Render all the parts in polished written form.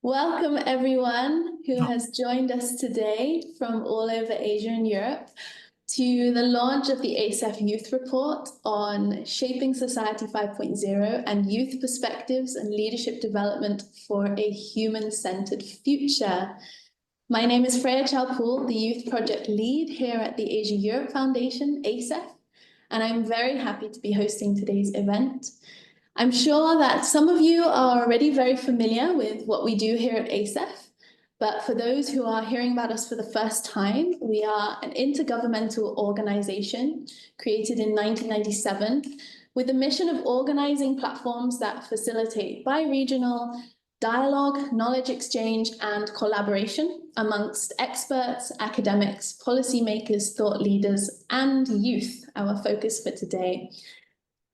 Welcome everyone who has joined us today from all over Asia and Europe to the launch of the ASEF Youth Report on Shaping Society 5.0 and Youth Perspectives and Leadership Development for a Human-Centered Future. My name is Freya Chalpool, the Youth Project Lead here at the Asia Europe Foundation, ASEF, and I'm very happy to be hosting today's event. I'm sure that some of you are already very familiar with what we do here at ASEF, but for those who are hearing about us for the first time, we are an intergovernmental organization created in 1997 with the mission of organizing platforms that facilitate bi-regional dialogue, knowledge exchange, and collaboration amongst experts, academics, policymakers, thought leaders, and youth, our focus for today.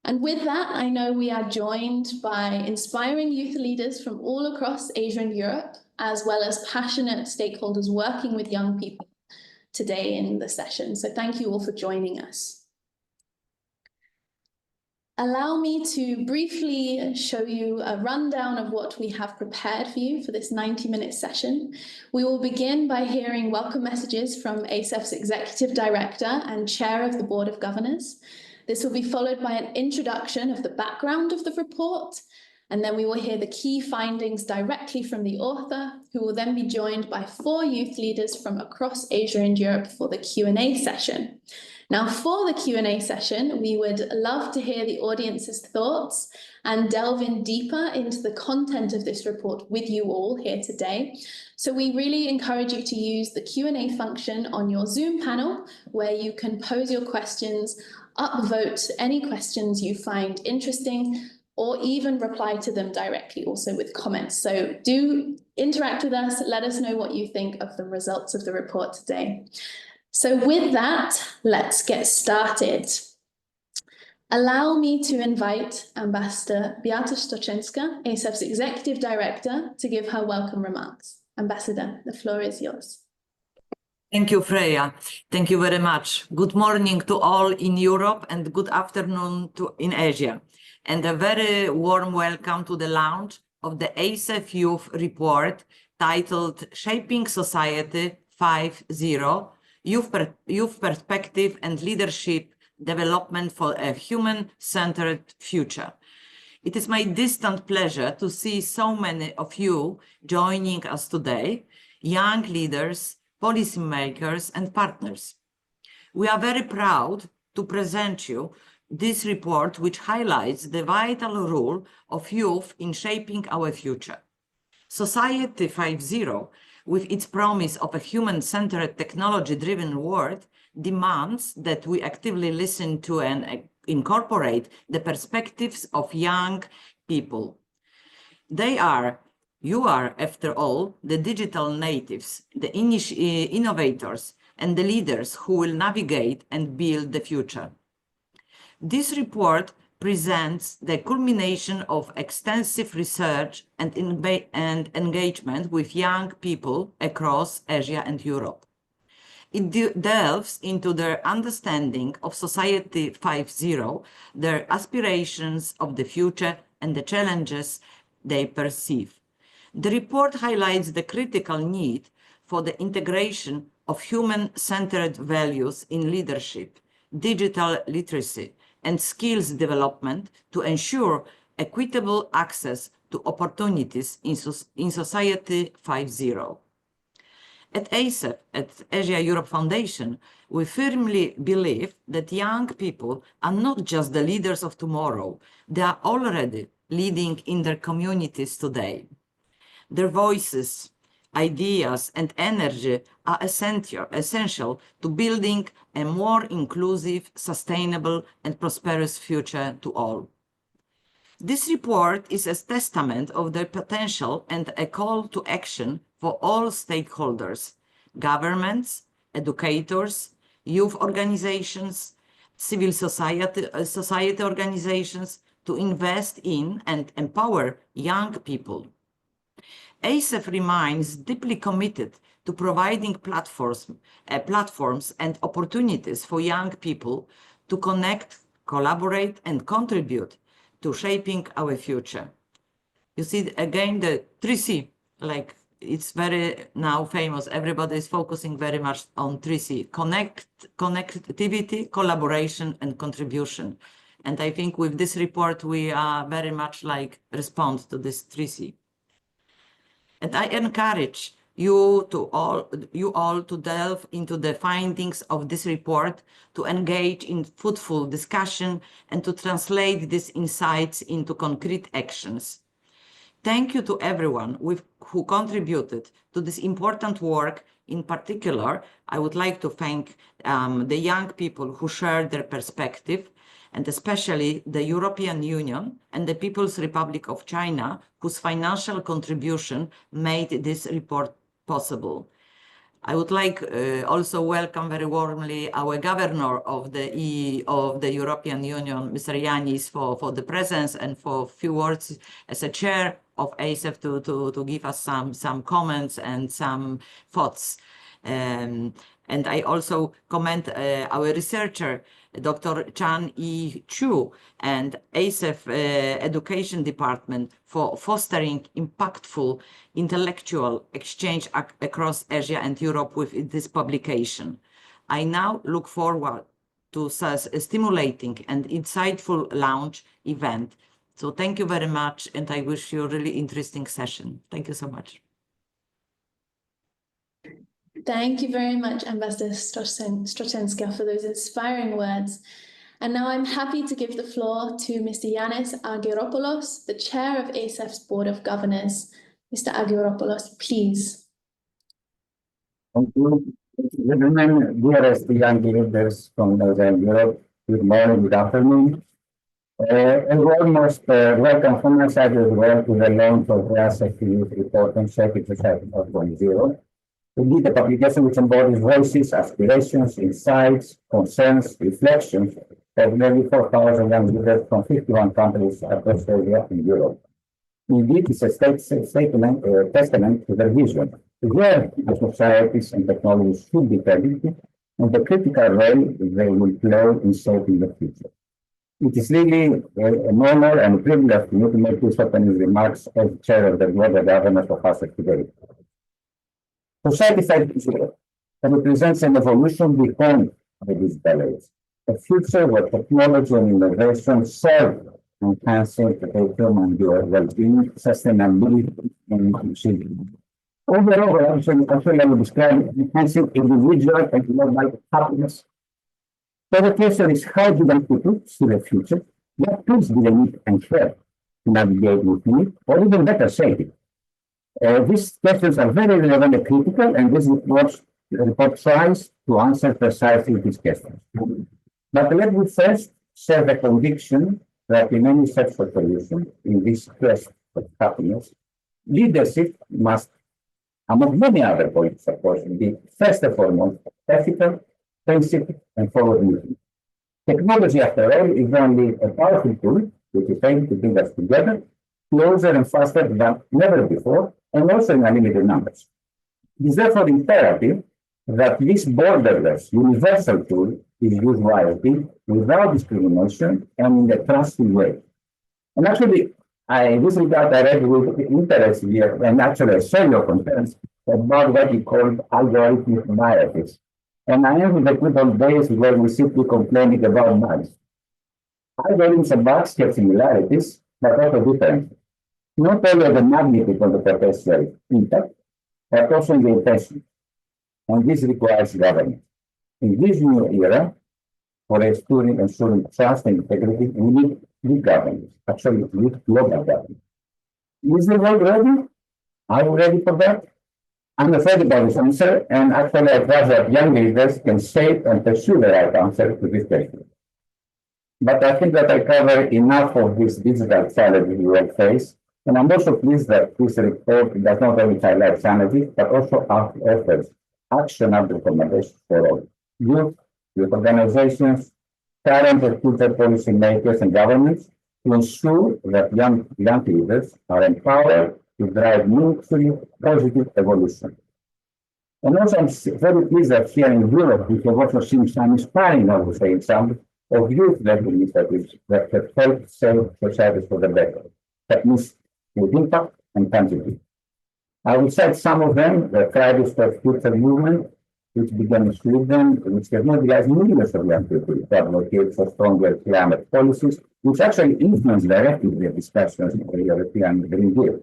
And with that, I know we are joined by inspiring youth leaders from all across Asia and Europe, as well as passionate stakeholders working with young people today in the session. So thank you all for joining us. Allow me to briefly show you a rundown of what we have prepared for you for this 90-minute session. We will begin by hearing welcome messages from ASEF's Executive Director and Chair of the Board of Governors. This will be followed by an introduction of the background of the report, and then we will hear the key findings directly from the author, who will then be joined by 4 youth leaders from across Asia and Europe for the Q&A session. Now, for the Q&A session, we would love to hear the audience's thoughts and delve in deeper into the content of this report with you all here today. So we really encourage you to use the Q&A function on your Zoom panel, where you can pose your questions, upvote any questions you find interesting, or even reply to them directly also with comments. So do interact with us, let us know what you think of the results of the report today. So with that, let's get started. Allow me to invite Ambassador Beata Stoczenska, ASEF's Executive Director, to give her welcome remarks. Ambassador, the floor is yours. Thank you, Freya. Thank you very much. Good morning to all in Europe and good afternoon in Asia. And a very warm welcome to the launch of the ASEF Youth Report titled Shaping Society 5.0, Youth Perspective and Leadership Development for a Human-Centered Future. It is my distant pleasure to see so many of you joining us today, young leaders, policymakers, and partners. We are very proud to present you this report, which highlights the vital role of youth in shaping our future. Society 5.0, with its promise of a human-centered, technology-driven world, demands that we actively listen to and incorporate the perspectives of young people. You are, after all, the digital natives, the innovators, and the leaders who will navigate and build the future. This report presents the culmination of extensive research and engagement with young people across Asia and Europe. It delves into their understanding of Society 5.0, their aspirations of the future, and the challenges they perceive. The report highlights the critical need for the integration of human-centered values in leadership, digital literacy, and skills development to ensure equitable access to opportunities in Society 5.0. At ASEF, at Asia Europe Foundation, we firmly believe that young people are not just the leaders of tomorrow, they are already leading in their communities today. Their voices, ideas, and energy are essential to building a more inclusive, sustainable, and prosperous future to all. This report is a testament of their potential and a call to action for all stakeholders, governments, educators, youth organizations, civil society organizations, to invest in and empower young people. ASEF remains deeply committed to providing platforms and opportunities for young people to connect, collaborate, and contribute to shaping our future. You see again the 3C, like it's very now famous. Everybody is focusing very much on 3C: connectivity, collaboration, and contribution. And I think with this report, we are very much like respond to this 3C. And I encourage you all to delve into the findings of this report, to engage in fruitful discussion, and to translate these insights into concrete actions. Thank you to everyone who contributed to this important work. In particular, I would like to thank the young people who shared their perspective, and especially the European Union and the People's Republic of China, whose financial contribution made this report possible. I would like also welcome very warmly our governor of the European Union, Mr. Yanis, for the presence and for a few words as a chair of ASEF to give us some comments and some thoughts. And I also commend our researcher, Dr. Chan Yi Chu, and ASEF Education Department for fostering impactful intellectual exchange across Asia and Europe with this publication. I now look forward to such a stimulating and insightful launch event. So thank you very much, and I wish you a really interesting session. Thank you so much. Thank you very much, Ambassador Strochenska, for those inspiring words. And now I'm happy to give the floor to Mr. Yanis Argyropoulos, the chair of ASEF's Board of Governors. Mr. Argyropoulos, please. Thank you. Gentlemen, dearest young leaders from Northern Europe, good morning, good afternoon. And almost welcome from my side as well to the launch of the ASEF Youth Report on Shaping Society 4.0. Indeed, the publication which embodies voices, aspirations, insights, concerns, reflections of nearly 4,000 young leaders from 51 countries across Asia and Europe. Indeed, it's a testament to their vision, where the societies and technologies should be headed, and the critical role they will play in shaping the future. It is really an honor and a privilege for me to make these opening remarks as chair of the Board of Governors of ASEF today. Society 5.0 represents an evolution beyond the digital age, a future where technology and innovation serve enhancing the human well-being, sustainability, and inclusivity. Overall, actually, I would describe enhancing individual and global happiness. So the question is, how do we put it to the future? What tools do they need and share to navigate with it, or even better, shape it? These questions are very relevant and critical, and this report tries to answer precisely these questions. But let me first share the conviction that in any search for solution, in this quest for happiness, leadership must, among many other points, of course, be first and foremost ethical, principled, and forward-looking. Technology, after all, is only a powerful tool which is able to bring us together, closer and faster than never before, and also in unlimited numbers. It is therefore imperative that this borderless, universal tool is used wisely, without discrimination, and in a trusting way. And actually, in this regard, I read with interest here, and actually I share your concerns about what you call algorithmic biases. And I am in the good old days where we simply complaining about bugs. Algorithms and bugs have similarities, but also differences. Not only the magnitude of the potential impact, but also in the intention. And this requires governance. In this new era, for ensuring trust and integrity, we need good governance, actually good global governance. Is the world ready? Are we ready for that? I'm afraid about this answer, and actually I trust that young leaders can shape and pursue the right answer to this question. But I think that I cover enough of this digital challenge we will face. And I'm also pleased that this report does not only highlight sanity, but also offers actionable recommendations for all youth organizations, current and future policy makers and governments to ensure that young leaders are empowered to drive mutually positive evolution. And also, I'm very pleased that here in Europe, we have also seen some inspiring, I would say, examples of youth-led initiatives that have helped save societies for the better. That means with impact and tangibility. I will cite some of them: the Fridays for Future movement, which began in Sweden, which has mobilized millions of young people to advocate for stronger climate policies, which actually influence directly the discussions of the European Green Deal.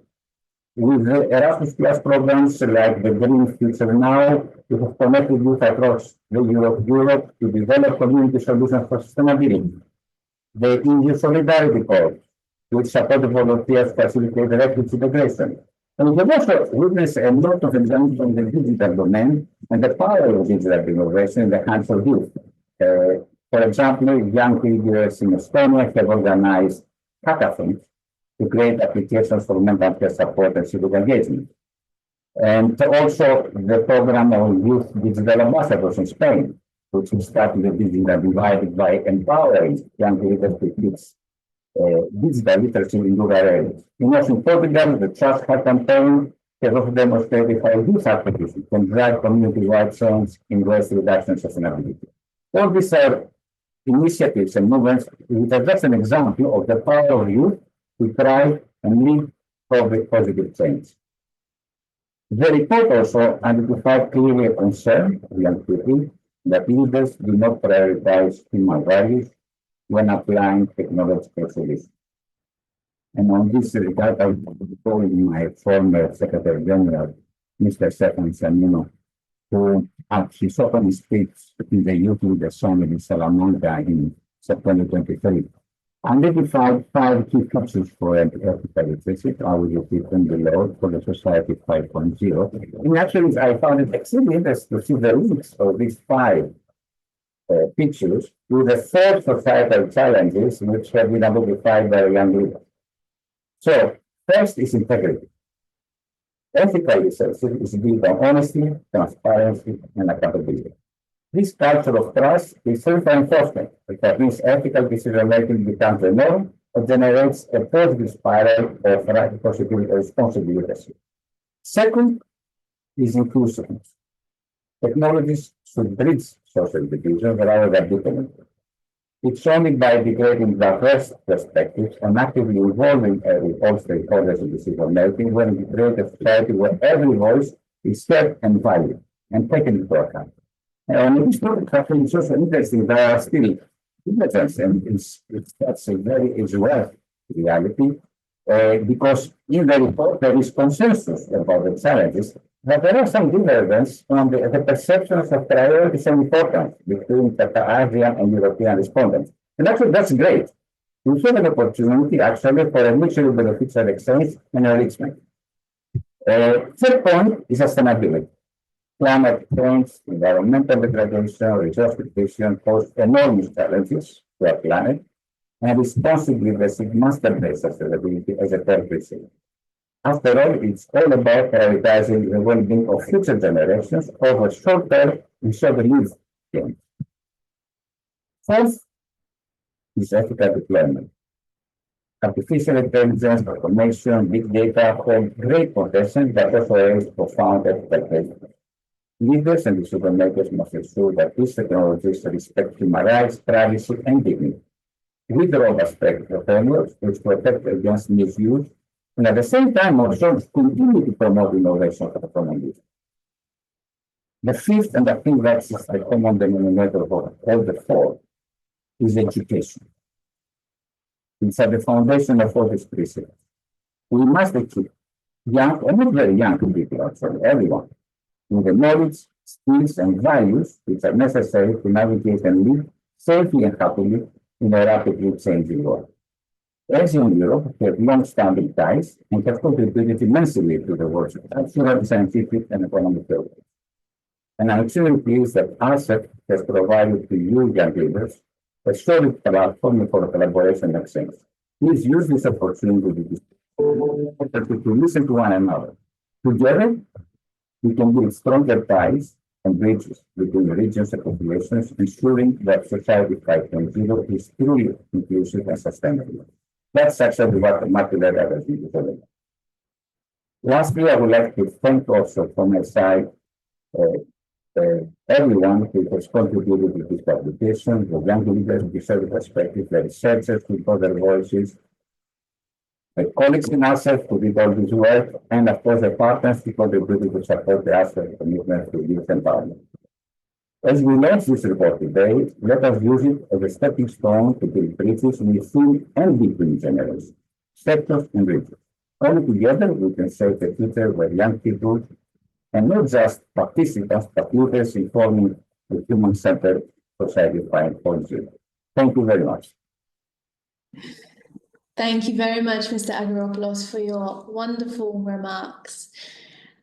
With the Erasmus Plus programs like the Green Future Now, we have connected youth across the Europe to develop community solutions for sustainability. The EU Solidarity Corps, which supported volunteers to facilitate refugee integration. And we have also witnessed a lot of examples from the digital domain and the power of digital innovation in the hands of youth. For example, young leaders in Estonia have organized hackathons to create applications for mental health support and civic engagement. And also the program of youth digital ambassadors in Spain, which is starting the digital divide by empowering young leaders to teach digital literacy in rural areas. In Portugal, the Trust Heart campaign has also demonstrated how youth advocacy can drive community-wide change in waste reduction and sustainability. All these are initiatives and movements which are just an example of the power of youth to try and lead positive change. The report also identified clearly a concern of young people that leaders do not prioritize human values when applying technological solutions. And on this regard, I will be calling my former Secretary General, Mr. Stefan Sanino, who at his opening speech in the Youth Leader Summit in Salamanca in September 23, identified 5 key features for ethical literacy. I will repeat them below for the Society 5.0. And actually, I found it extremely interesting to see the links of these 5 features to the 4 societal challenges which have been identified by young leaders. So, first is integrity. Ethical research is built on honesty, transparency, and accountability. This culture of trust is self-reinforcement. That means ethical decision-making becomes the norm and generates a positive spiral of positive responsible leadership. Second is inclusiveness. Technologies should bridge social division rather than deepen it. It's only by integrating diverse perspectives and actively involving all stakeholders in decision-making when we create a society where every voice is heard and valued and taken into account. And it's not actually so interesting. There are still differences, and that's a very well reality, because in the report there is consensus about the challenges, but there are some differences on the perceptions of priorities and importance between the Asian and European respondents. And actually, that's great. We have an opportunity actually for a mutually beneficial exchange and enrichment. Third point is sustainability. Climate change, environmental degradation, resource depletion pose enormous challenges to our planet, and responsibly addressing master-based sustainability as a third principle. After all, it's all about prioritizing the well-being of future generations over short-term and short-lived gains. Fourth is ethical deployment. Artificial intelligence, automation, big data hold great potential that also raise profound ethical questions. Leaders and decision makers must ensure that these technologies respect human rights, privacy, and dignity. With robust frameworks which protect against misuse, and at the same time also continue to promote innovation for the common good. The fifth, and I think that's the common denominator of all the 4, is education. It's at the foundation of all these principles. We must equip young, and not very young people, actually, everyone, with the knowledge, skills, and values which are necessary to navigate and live safely and happily in a rapidly changing world. Asia and Europe have long-standing ties and have contributed immensely to the world's cultural, scientific, and economic progress. And I'm extremely pleased that ASEF has provided to you young leaders a solid platform for collaboration and exchange. Please use this opportunity to listen to one another. Together, we can build stronger ties and bridges between regions and populations, ensuring that Society 5.0 is truly inclusive and sustainable. That's actually what Matilda has been doing. Lastly, I would like to thank also from my side everyone who has contributed to this publication, the young leaders, the service perspective, the researchers with other voices, The colleagues in ASEF who did all this work, and of course the partners who contributed to support the ASEF commitment to youth empowerment. As we launch this report today, let us use it as a stepping stone to build bridges within and between generations, sectors, and regions. Only together we can shape a future where young people, and not just participants, but leaders informing the human-centered society 5.0. Thank you very much. Thank you very much, Mr. Aggeropoulos, for your wonderful remarks.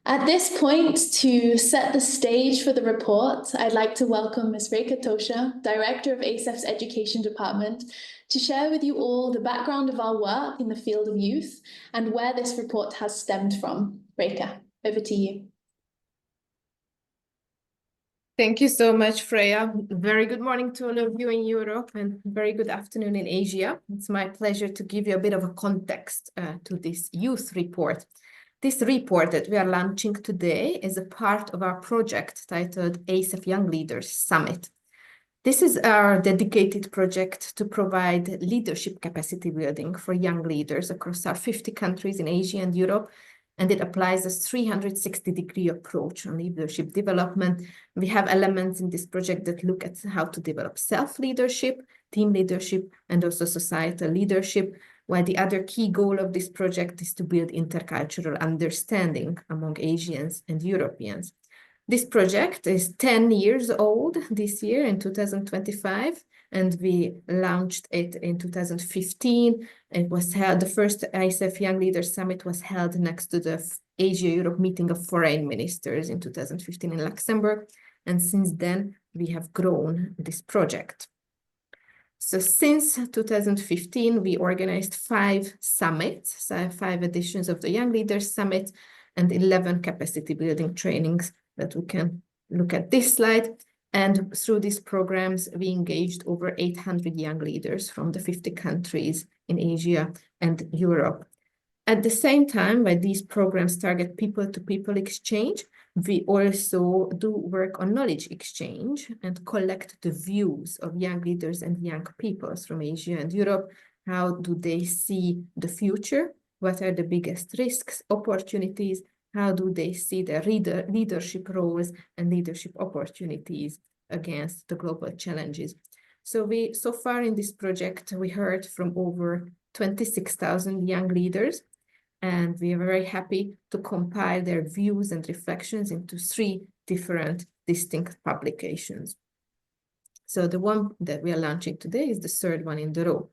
At this point, to set the stage for the report, I'd like to welcome Ms. Reka Tosha, Director of ASEF's Education Department, to share with you all the background of our work in the field of youth and where this report has stemmed from. Reka, over to you. Thank you so much, Freya. Very good morning to all of you in Europe and very good afternoon in Asia. It's my pleasure to give you a bit of a context to this youth report. This report that we are launching today is a part of our project titled ASEF Young Leaders Summit. This is our dedicated project to provide leadership capacity building for young leaders across our 50 countries in Asia and Europe. And it applies a 360-degree approach on leadership development. We have elements in this project that look at how to develop self-leadership, team leadership, and also societal leadership, while the other key goal of this project is to build intercultural understanding among Asians and Europeans. This project is 10 years old this year in 2025, and we launched it in 2015. It was held, the first ASEF Young Leaders Summit was held next to the Asia-Europe meeting of foreign ministers in 2015 in Luxembourg. And since then, we have grown this project. So since 2015, we organized 5 summits, so 5 editions of the Young Leaders Summit and 11 capacity building trainings that we can look at this slide. And through these programs, we engaged over 800 young leaders from the 50 countries in Asia and Europe. At the same time, while these programs target people-to-people exchange, we also do work on knowledge exchange and collect the views of young leaders and young peoples from Asia and Europe. How do they see the future? What are the biggest risks, opportunities? How do they see their leadership roles and leadership opportunities against the global challenges? So far in this project, we heard from over 26,000 young leaders, and we are very happy to compile their views and reflections into 3 different distinct publications. So the one that we are launching today is the 3rd one in the row.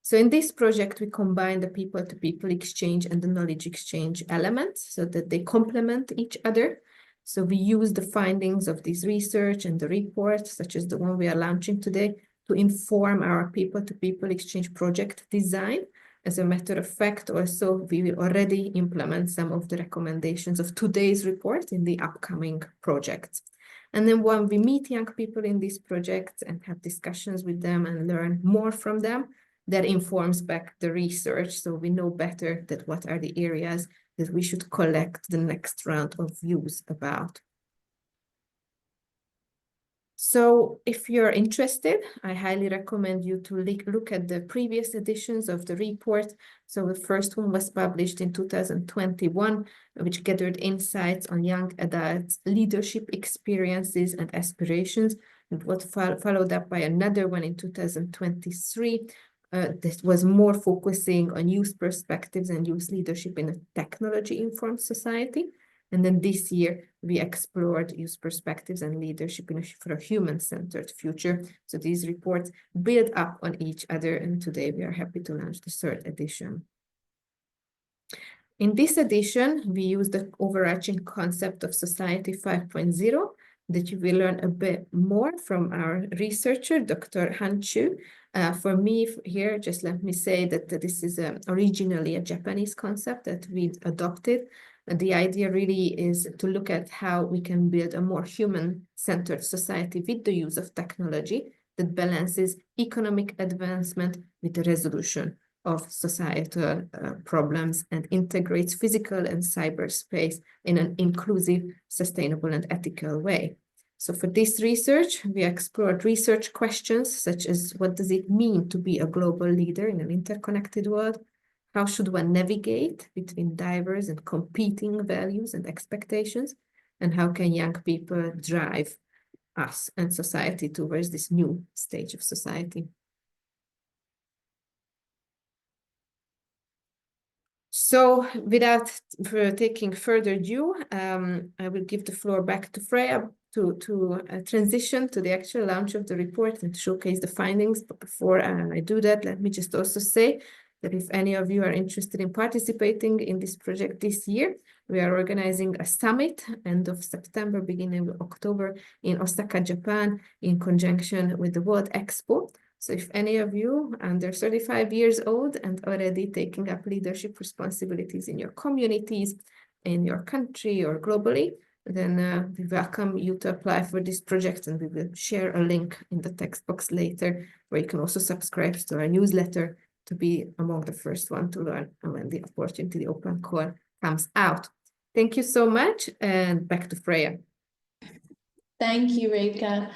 So in this project, we combine the people-to-people exchange and the knowledge exchange elements so that they complement each other. So we use the findings of this research and the reports, such as the one we are launching today, to inform our people-to-people exchange project design. As a matter of fact, also, we will already implement some of the recommendations of today's report in the upcoming projects. And then when we meet young people in these projects and have discussions with them and learn more from them, that informs back the research, so we know better that what are the areas that we should collect the next round of views about. So if you're interested, I highly recommend you to look at the previous editions of the report. So the first one was published in 2021, which gathered insights on young adults' leadership experiences and aspirations. It was followed up by another one in 2023, that was more focusing on youth perspectives and youth leadership in a technology-informed society. And then this year, we explored youth perspectives and leadership for a human-centered future. So these reports build up on each other, and today we are happy to launch the 3rd edition. In this edition, we use the overarching concept of Society 5.0 that you will learn a bit more from our researcher, Dr. Han Chu. For me here, just let me say that this is originally a Japanese concept that we adopted. And the idea really is to look at how we can build a more human-centered society with the use of technology that balances economic advancement with the resolution of societal problems and integrates physical and cyberspace in an inclusive, sustainable, and ethical way. So for this research, we explored research questions such as what does it mean to be a global leader in an interconnected world? How should one navigate between diverse and competing values and expectations? And how can young people drive us and society towards this new stage of society? So without taking further ado, I will give the floor back to Freya to transition to the actual launch of the report and showcase the findings. But before I do that, let me just also say that if any of you are interested in participating in this project this year, we are organizing a summit end of September, beginning of October in Osaka, Japan, in conjunction with the World Expo. So if any of you under 35 years old and already taking up leadership responsibilities in your communities, in your country or globally, then we welcome you to apply for this project, and we will share a link in the text box later where you can also subscribe to our newsletter to be among the first one to learn when the opportunity, the open call comes out. Thank you so much, and back to Freya. Thank you, Reka.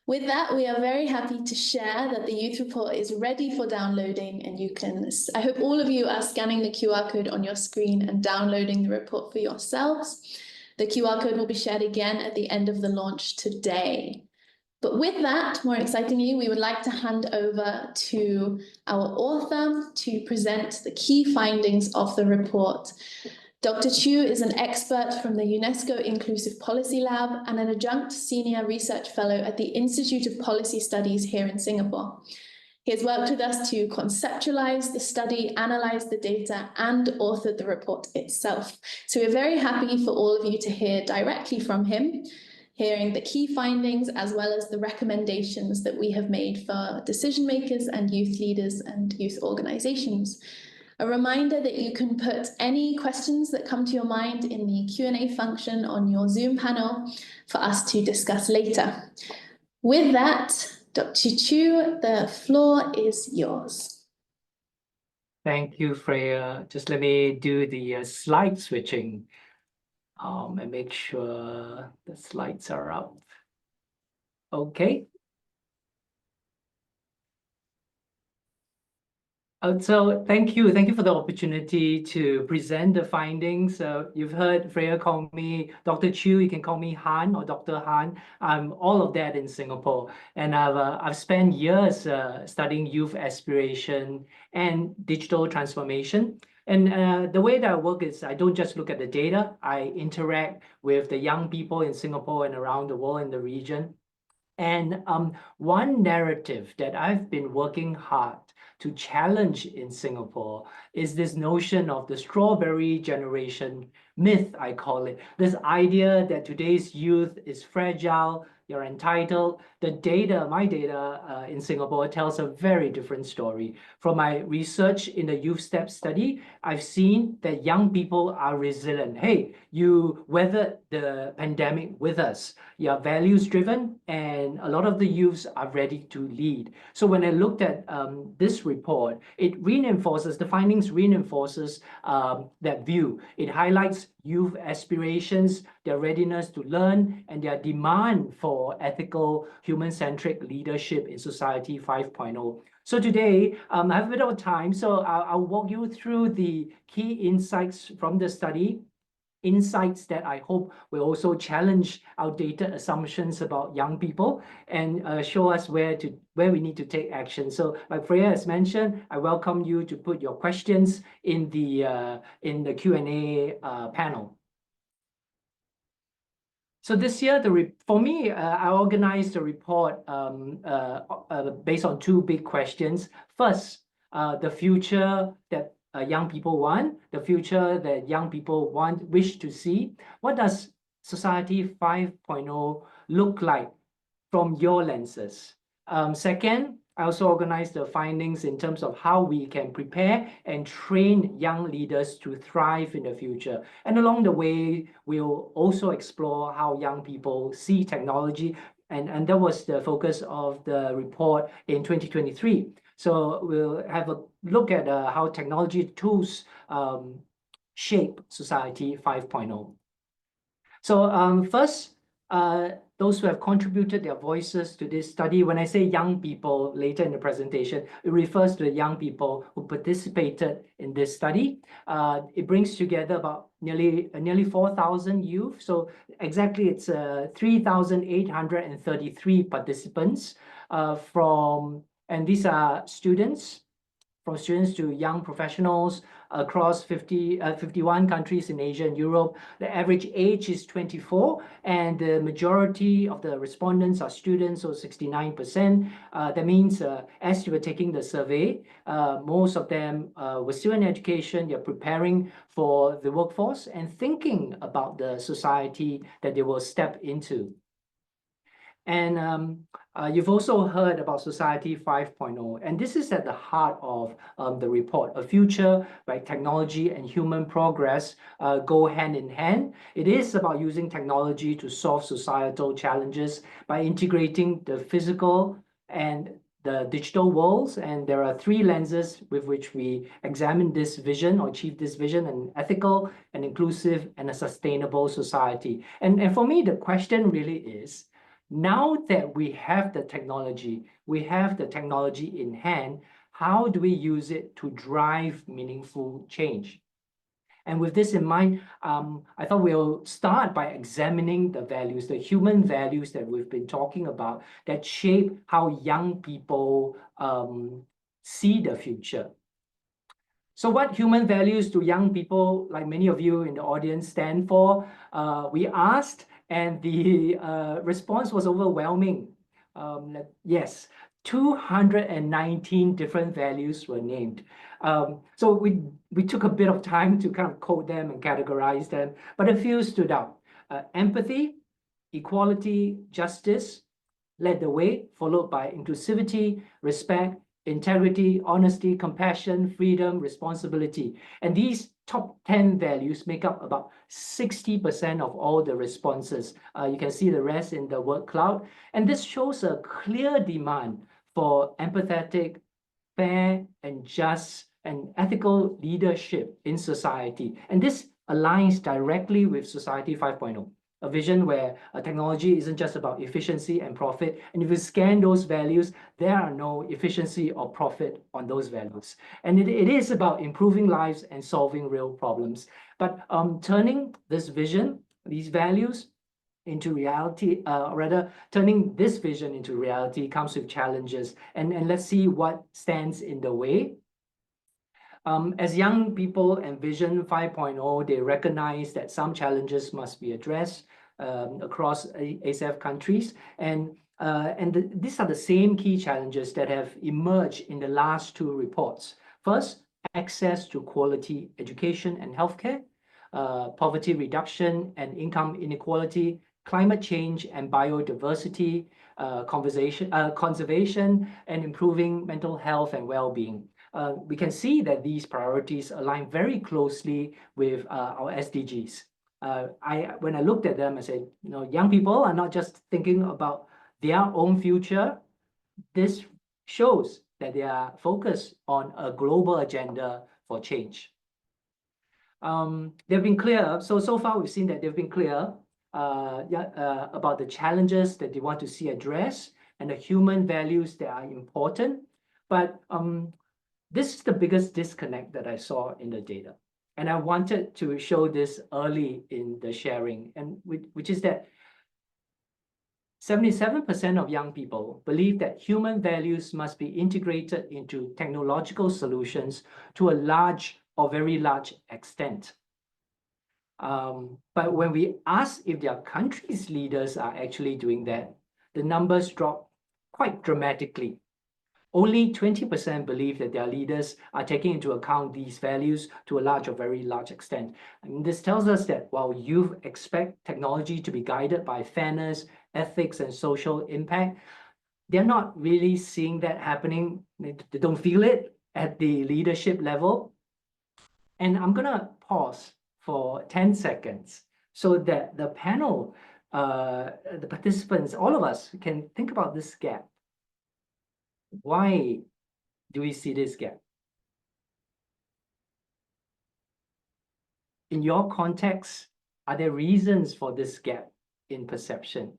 With that, we are very happy to share that the youth report is ready for downloading, and you can, I hope all of you are scanning the QR code on your screen and downloading the report for yourselves. The QR code will be shared again at the end of the launch today. But with that, more excitingly, we would like to hand over to our author to present the key findings of the report. Dr. Chu is an expert from the UNESCO Inclusive Policy Lab and an adjunct senior research fellow at the Institute of Policy Studies here in Singapore. He has worked with us to conceptualize the study, analyze the data, and authored the report itself. So we're very happy for all of you to hear directly from him, hearing the key findings as well as the recommendations that we have made for decision makers and youth leaders and youth organizations. A reminder that you can put any questions that come to your mind in the Q&A function on your Zoom panel for us to discuss later. With that, Dr. Chu, the floor is yours. Thank you, Freya. Just let me do the slide switching and make sure the slides are up. Okay. So thank you for the opportunity to present the findings. You've heard Freya call me Dr. Chu. You can call me Han or Dr. Han. I'm all of that in Singapore, and I've spent years studying youth aspiration and digital transformation. And the way that I work is I don't just look at the data. I interact with the young people in Singapore and around the world in the region. And one narrative that I've been working hard to challenge in Singapore is this notion of the strawberry generation myth, I call it. This idea that today's youth is fragile, you're entitled. The data, my data in Singapore tells a very different story. From my research in the Youth Step study, I've seen that young people are resilient. Hey, you weathered the pandemic with us. You're values driven, and a lot of the youths are ready to lead. So when I looked at this report, it reinforces, the findings reinforces that view. It highlights youth aspirations, their readiness to learn, and their demand for ethical, human-centric leadership in Society 5.0. So today, I have a bit of time, so I'll walk you through the key insights from the study, insights that I hope will also challenge outdated assumptions about young people and show us where we need to take action. So like Freya has mentioned, I welcome you to put your questions in the Q&A panel. So this year, for me, I organized a report based on two big questions. First, the future that young people want, the future that young people wish to see. What does Society 5.0 look like from your lenses? Second, I also organized the findings in terms of how we can prepare and train young leaders to thrive in the future. And along the way, we'll also explore how young people see technology. And that was the focus of the report in 2023. So we'll have a look at how technology tools shape Society 5.0. So first, the those who have contributed their voices to this study. When I say young people later in the presentation, it refers to the young people who participated in this study. It brings together about nearly 4,000 youth. So exactly, it's 3,833 participants and these are students, from students to young professionals across 51 countries in Asia and Europe. The average age is 24, and the majority of the respondents are students, so 69%. That means as you were taking the survey, most of them were still in education, they're preparing for the workforce and thinking about the society that they will step into. And you've also heard about Society 5.0, and this is at the heart of the report, a future where technology and human progress go hand in hand. It is about using technology to solve societal challenges by integrating the physical and the digital worlds, and there are three lenses with which we examine this vision or achieve this vision: an ethical, an inclusive, and a sustainable society. And for me, the question really is, now that we have the technology in hand, how do we use it to drive meaningful change? And with this in mind, I thought we'll start by examining the values, the human values that we've been talking about that shape how young people see the future. So what human values do young people, like many of you in the audience, stand for? We asked, and the response was overwhelming. Yes, 219 different values were named. So we took a bit of time to kind of code them and categorize them, but a few stood out. Empathy, equality, justice led the way, followed by inclusivity, respect, integrity, honesty, compassion, freedom, responsibility. And these top 10 values make up about 60% of all the responses. You can see the rest in the word cloud. And this shows a clear demand for empathetic, fair, and just and ethical leadership in society. And this aligns directly with Society 5.0. A vision where technology isn't just about efficiency and profit. And if you scan those values, there are no efficiency or profit on those values. And it is about improving lives and solving real problems. But turning this vision, these values, into reality, turning this vision into reality comes with challenges. And let's see what stands in the way. As young people envision 5.0, they recognize that some challenges must be addressed across ASEF countries. And these are the same key challenges that have emerged in the last two reports. First, access to quality education and healthcare, poverty reduction and income inequality, climate change and biodiversity, conservation, and improving mental health and well-being. We can see that these priorities align very closely with our SDGs. When I looked at them, I said, young people are not just thinking about their own future. This shows that they are focused on a global agenda for change. They've been clear. So far, we've seen that they've been clear about the challenges that they want to see addressed and the human values that are important. But this is the biggest disconnect that I saw in the data. And I wanted to show this early in the sharing, and which is that 77% of young people believe that human values must be integrated into technological solutions to a large or very large extent. But when we ask if their country's leaders are actually doing that, the numbers drop quite dramatically. Only 20% believe that their leaders are taking into account these values to a large or very large extent. And this tells us that while youth expect technology to be guided by fairness, ethics, and social impact, they're not really seeing that happening. They don't feel it at the leadership level. And I'm going to pause for 10 seconds so that the panel, the participants, all of us can think about this gap. Why do we see this gap? In your context, are there reasons for this gap in perception?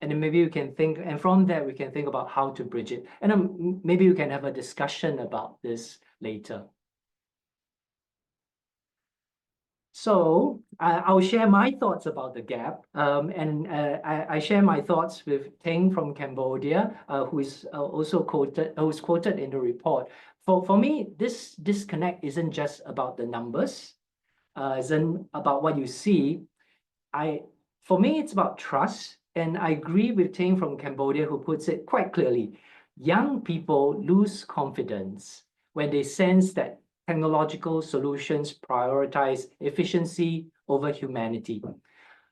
And then maybe we can think, and from that we can think about how to bridge it. And maybe we can have a discussion about this later. So I'll share my thoughts about the gap, and I share my thoughts with Teng from Cambodia, who is also quoted in the report. For me, this disconnect isn't just about the numbers, isn't about what you see. For me, it's about trust, and I agree with Teng from Cambodia, who puts it quite clearly. Young people lose confidence when they sense that technological solutions prioritize efficiency over humanity.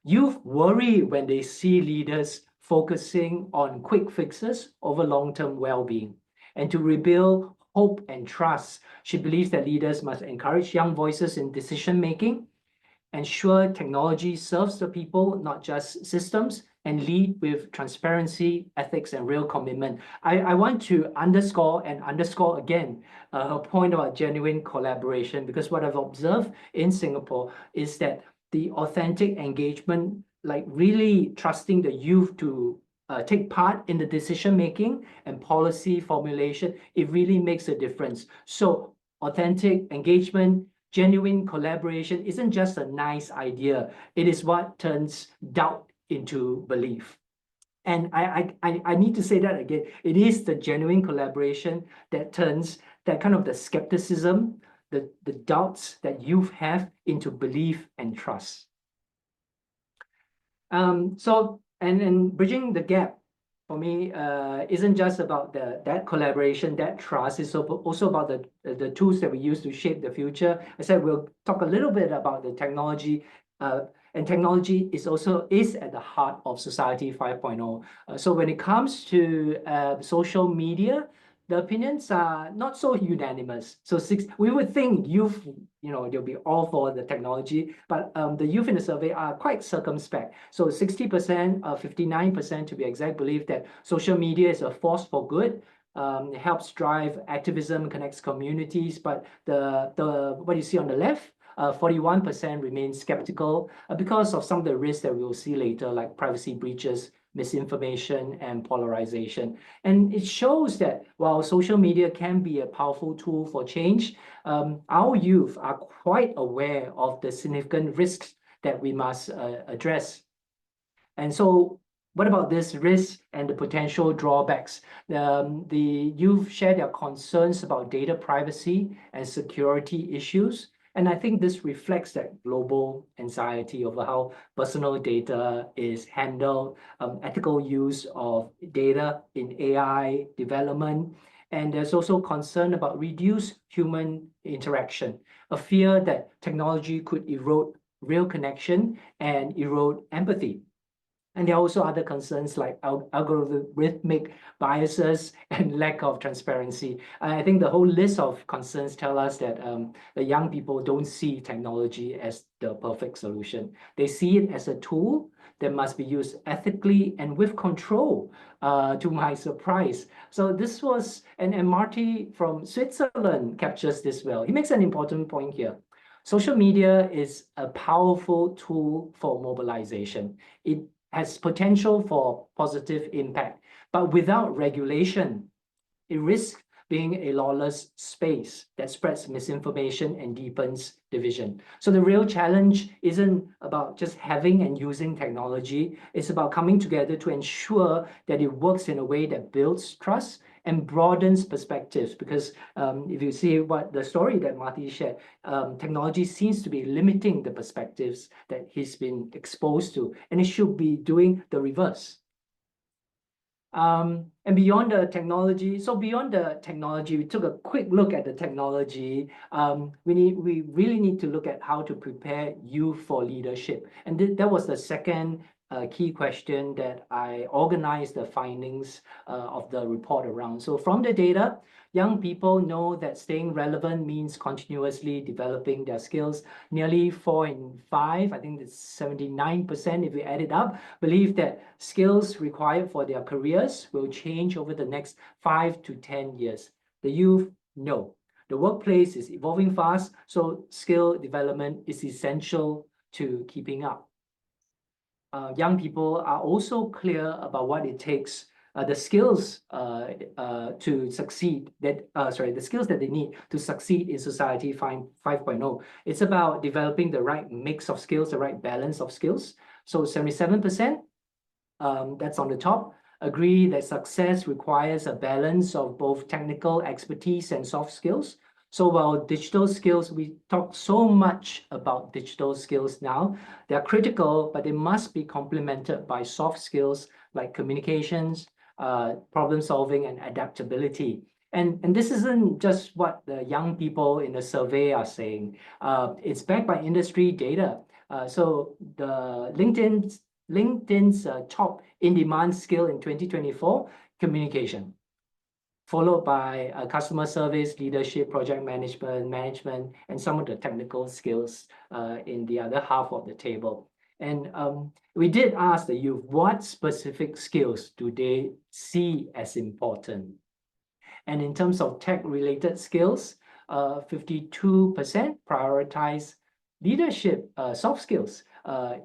Youth worry when they see leaders focusing on quick fixes over long-term well-being. And to rebuild hope and trust, she believes that leaders must encourage young voices in decision-making, ensure technology serves the people, not just systems, and lead with transparency, ethics, and real commitment. I want to underscore again her point about genuine collaboration, because what I've observed in Singapore is that the authentic engagement, like really trusting the youth to take part in the decision making and policy formulation, it really makes a difference. So authentic engagement, genuine collaboration isn't just a nice idea. It is what turns doubt into belief. And I need to say that again. It is the genuine collaboration that turns that kind of the skepticism, the doubts that youth have into belief and trust. So bridging the gap for me isn't just about that collaboration, that trust. It's also about the tools that we use to shape the future. I said we'll talk a little bit about the technology, and technology is at the heart of Society 5.0. So when it comes to social media, the opinions are not so unanimous. So we would think youth, they'll be all for the technology, but the youth in the survey are quite circumspect. So 60%, 59% to be exact, believe that social media is a force for good. It helps drive activism, connects communities, but what you see on the left, 41% remain skeptical because of some of the risks that we will see later, like privacy breaches, misinformation, and polarization. And it shows that while social media can be a powerful tool for change, our youth are quite aware of the significant risks that we must address. And so what about this risk and the potential drawbacks? The youth share their concerns about data privacy and security issues. And I think this reflects that global anxiety over how personal data is handled, ethical use of data in AI development. And there's also concern about reduced human interaction, a fear that technology could erode real connection and erode empathy. And there are also other concerns like algorithmic biases and lack of transparency. I think the whole list of concerns tell us that the young people don't see technology as the perfect solution. They see it as a tool that must be used ethically and with control, to my surprise. So this was, and Marty from Switzerland captures this well. He makes an important point here. Social media is a powerful tool for mobilization. It has potential for positive impact, but without regulation, it risks being a lawless space that spreads misinformation and deepens division. So the real challenge isn't about just having and using technology. It's about coming together to ensure that it works in a way that builds trust and broadens perspectives. Because if you see what the story that Marty shared, technology seems to be limiting the perspectives that he's been exposed to, and it should be doing the reverse. And beyond the technology, we took a quick look at the technology. We really need to look at how to prepare youth for leadership. And that was the second key question that I organized the findings of the report around. So from the data, young people know that staying relevant means continuously developing their skills. Nearly 4 in 5, I think it's 79% if we add it up, believe that skills required for their careers will change over the next 5 to 10 years. The youth know. The workplace is evolving fast, so skill development is essential to keeping up. young people are also clear about what it takes, the skills to succeed the skills that they need to succeed in society 5.0. It's about developing the right mix of skills, the right balance of skills. So 77%, that's on the top, agree that success requires a balance of both technical expertise and soft skills. So while digital skills, we talk so much about digital skills now, they're critical, but they must be complemented by soft skills like communications, problem solving, and adaptability. And this isn't just what the young people in the survey are saying. It's backed by industry data. So the LinkedIn's top in-demand skill in 2024, communication, followed by customer service, leadership, project management, and some of the technical skills in the other half of the table. And we did ask the youth, what specific skills do they see as important? And in terms of tech-related skills, 52% prioritize leadership, soft skills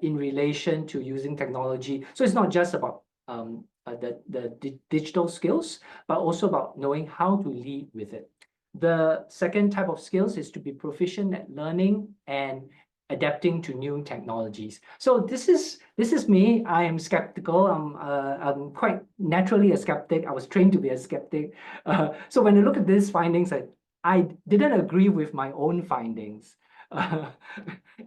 in relation to using technology. So it's not just about the digital skills, but also about knowing how to lead with it. The second type of skills is to be proficient at learning and adapting to new technologies. So this is me. I am skeptical. I'm quite naturally a skeptic. I was trained to be a skeptic. So when I look at these findings, I didn't agree with my own findings. And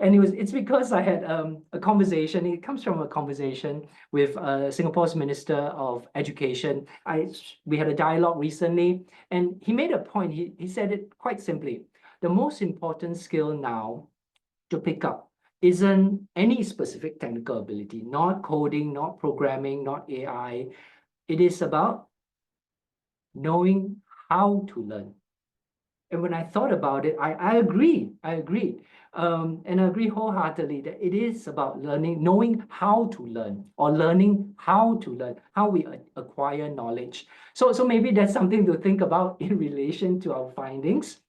it's because I had a conversation. It comes from a conversation with Singapore's Minister of Education. We had a dialogue recently, and he made a point. He said it quite simply. The most important skill now to pick up isn't any specific technical ability, not coding, not programming, not AI. It is about knowing how to learn. And when I thought about it, I agree. And I agree wholeheartedly that it is about learning, knowing how to learn, or learning how to learn, how we acquire knowledge. So maybe that's something to think about in relation to our findings.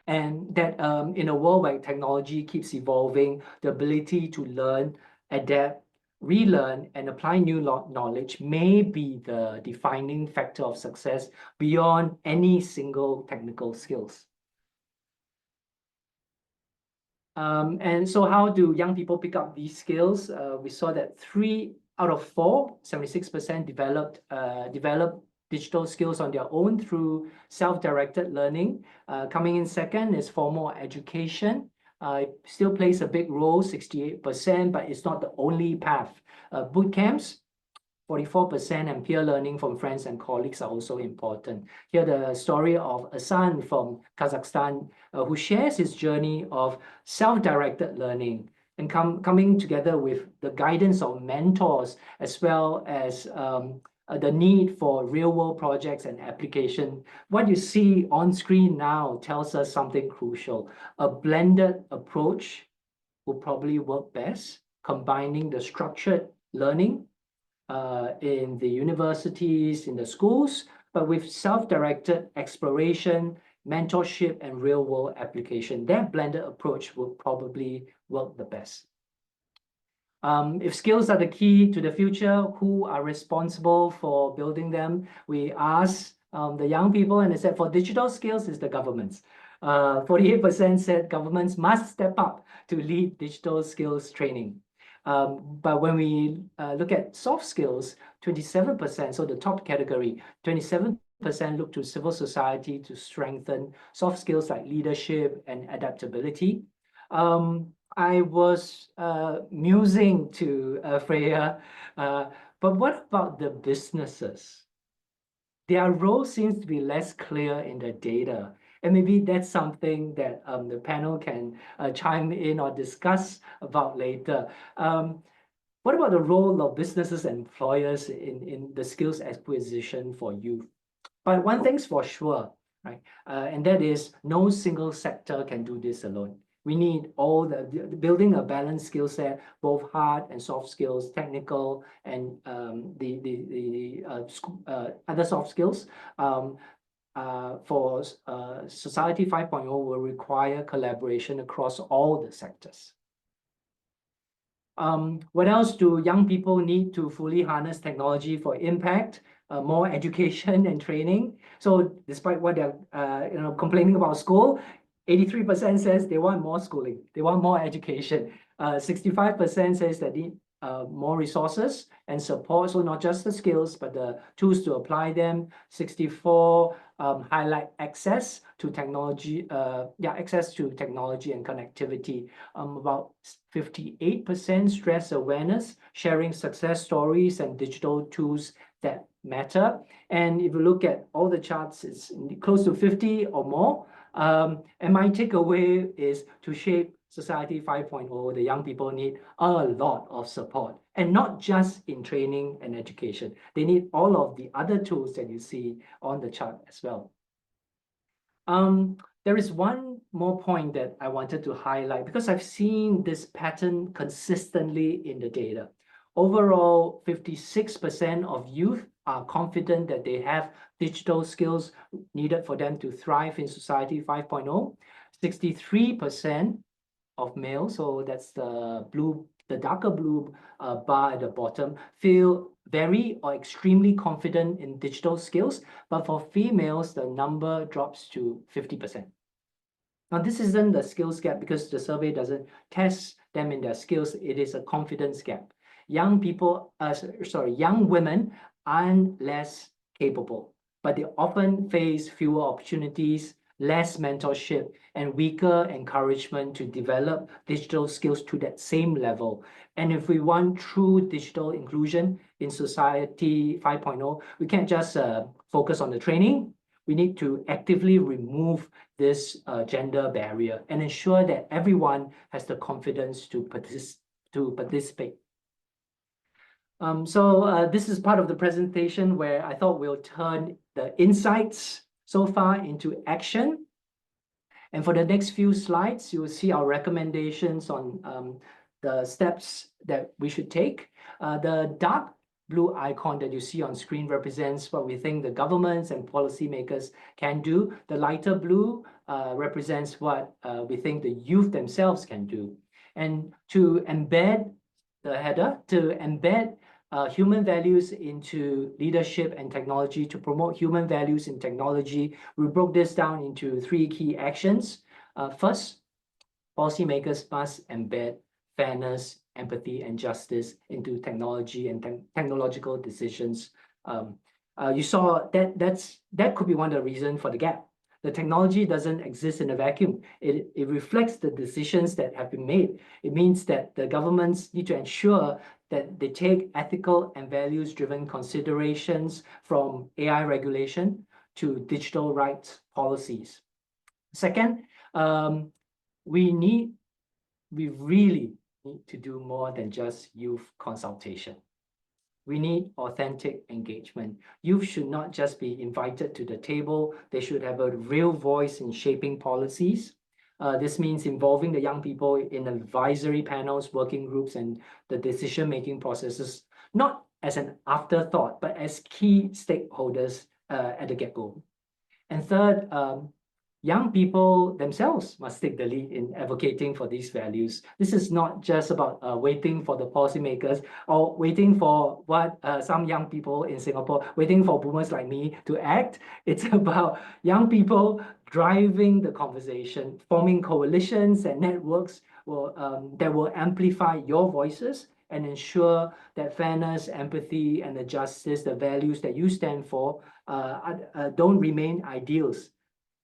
And that in a world where technology keeps evolving, the ability to learn, adapt, relearn, and apply new knowledge may be the defining factor of success beyond any single technical skills. And so how do young people pick up these skills? We saw that 3 out of 4, 76% develop digital skills on their own through self-directed learning. Coming in second is formal education. It still plays a big role, 68%, but it's not the only path. Boot camps, 44%, and peer learning from friends and colleagues are also important. Here, the story of Asan from Kazakhstan, who shares his journey of self-directed learning and coming together with the guidance of mentors, as well as the need for real-world projects and application. What you see on screen now tells us something crucial. A blended approach will probably work best, combining the structured learning in the universities, in the schools, but with self-directed exploration, mentorship, and real-world application. That blended approach will probably work the best. If skills are the key to the future, who are responsible for building them? We asked the young people, and they said for digital skills, it's the governments. 48% said governments must step up to lead digital skills training. But when we look at soft skills, 27%, so the top category, 27% look to civil society to strengthen soft skills like leadership and adaptability. I was musing to Freya, but what about the businesses? Their role seems to be less clear in the data. And maybe that's something that the panel can chime in or discuss about later. What about the role of businesses and employers in the skills acquisition for youth? But one thing's for sure, right? And that is no single sector can do this alone. We need all the building a balanced skill set, both hard and soft skills, technical and other soft skills. For Society 5.0 will require collaboration across all the sectors. What else do young people need to fully harness technology for impact? More education and training. So despite what they're complaining about school, 83% says they want more schooling, they want more education. 65% says they need more resources and support. So not just the skills, but the tools to apply them. 64 highlight access to technology, access to technology and connectivity. About 58% stress awareness, sharing success stories and digital tools that matter. And if you look at all the charts, it's close to 50 or more. And my takeaway is to shape Society 5.0, the young people need a lot of support, and not just in training and education. They need all of the other tools that you see on the chart as well. There is one more point that I wanted to highlight because I've seen this pattern consistently in the data. Overall, 56% of youth are confident that they have digital skills needed for them to thrive in Society 5.0. 63% of males, so that's the darker blue bar at the bottom, feel very or extremely confident in digital skills, but for females, the number drops to 50%. Now, this isn't the skills gap because the survey doesn't test them in their skills. It is a confidence gap. Young women aren't less capable, but they often face fewer opportunities, less mentorship, and weaker encouragement to develop digital skills to that same level. And if we want true digital inclusion in Society 5.0, we can't just focus on the training. We need to actively remove this gender barrier and ensure that everyone has the confidence to participate. This is part of the presentation where I thought we'll turn the insights so far into action. And for the next few slides, you will see our recommendations on the steps that we should take. The dark blue icon that you see on screen represents what we think the governments and policymakers can do. The lighter blue represents what we think the youth themselves can do. And to embed the header, to embed human values into leadership and technology, to promote human values in technology, we broke this down into 3 key actions. First, policymakers must embed fairness, empathy, and justice into technology and technological decisions. You saw that could be one of the reasons for the gap. The technology doesn't exist in a vacuum. It reflects the decisions that have been made. It means that the governments need to ensure that they take ethical and values-driven considerations from AI regulation to digital rights policies. Second, we really need to do more than just youth consultation. We need authentic engagement. Youth should not just be invited to the table. They should have a real voice in shaping policies. This means involving the young people in advisory panels, working groups, and the decision-making processes, not as an afterthought, but as key stakeholders at the get-go. And third, young people themselves must take the lead in advocating for these values. This is not just about waiting for the policymakers or waiting for what some young people in Singapore, waiting for boomers like me to act. It's about young people driving the conversation, forming coalitions and networks that will amplify your voices and ensure that fairness, empathy, and the justice, the values that you stand for, don't remain ideals,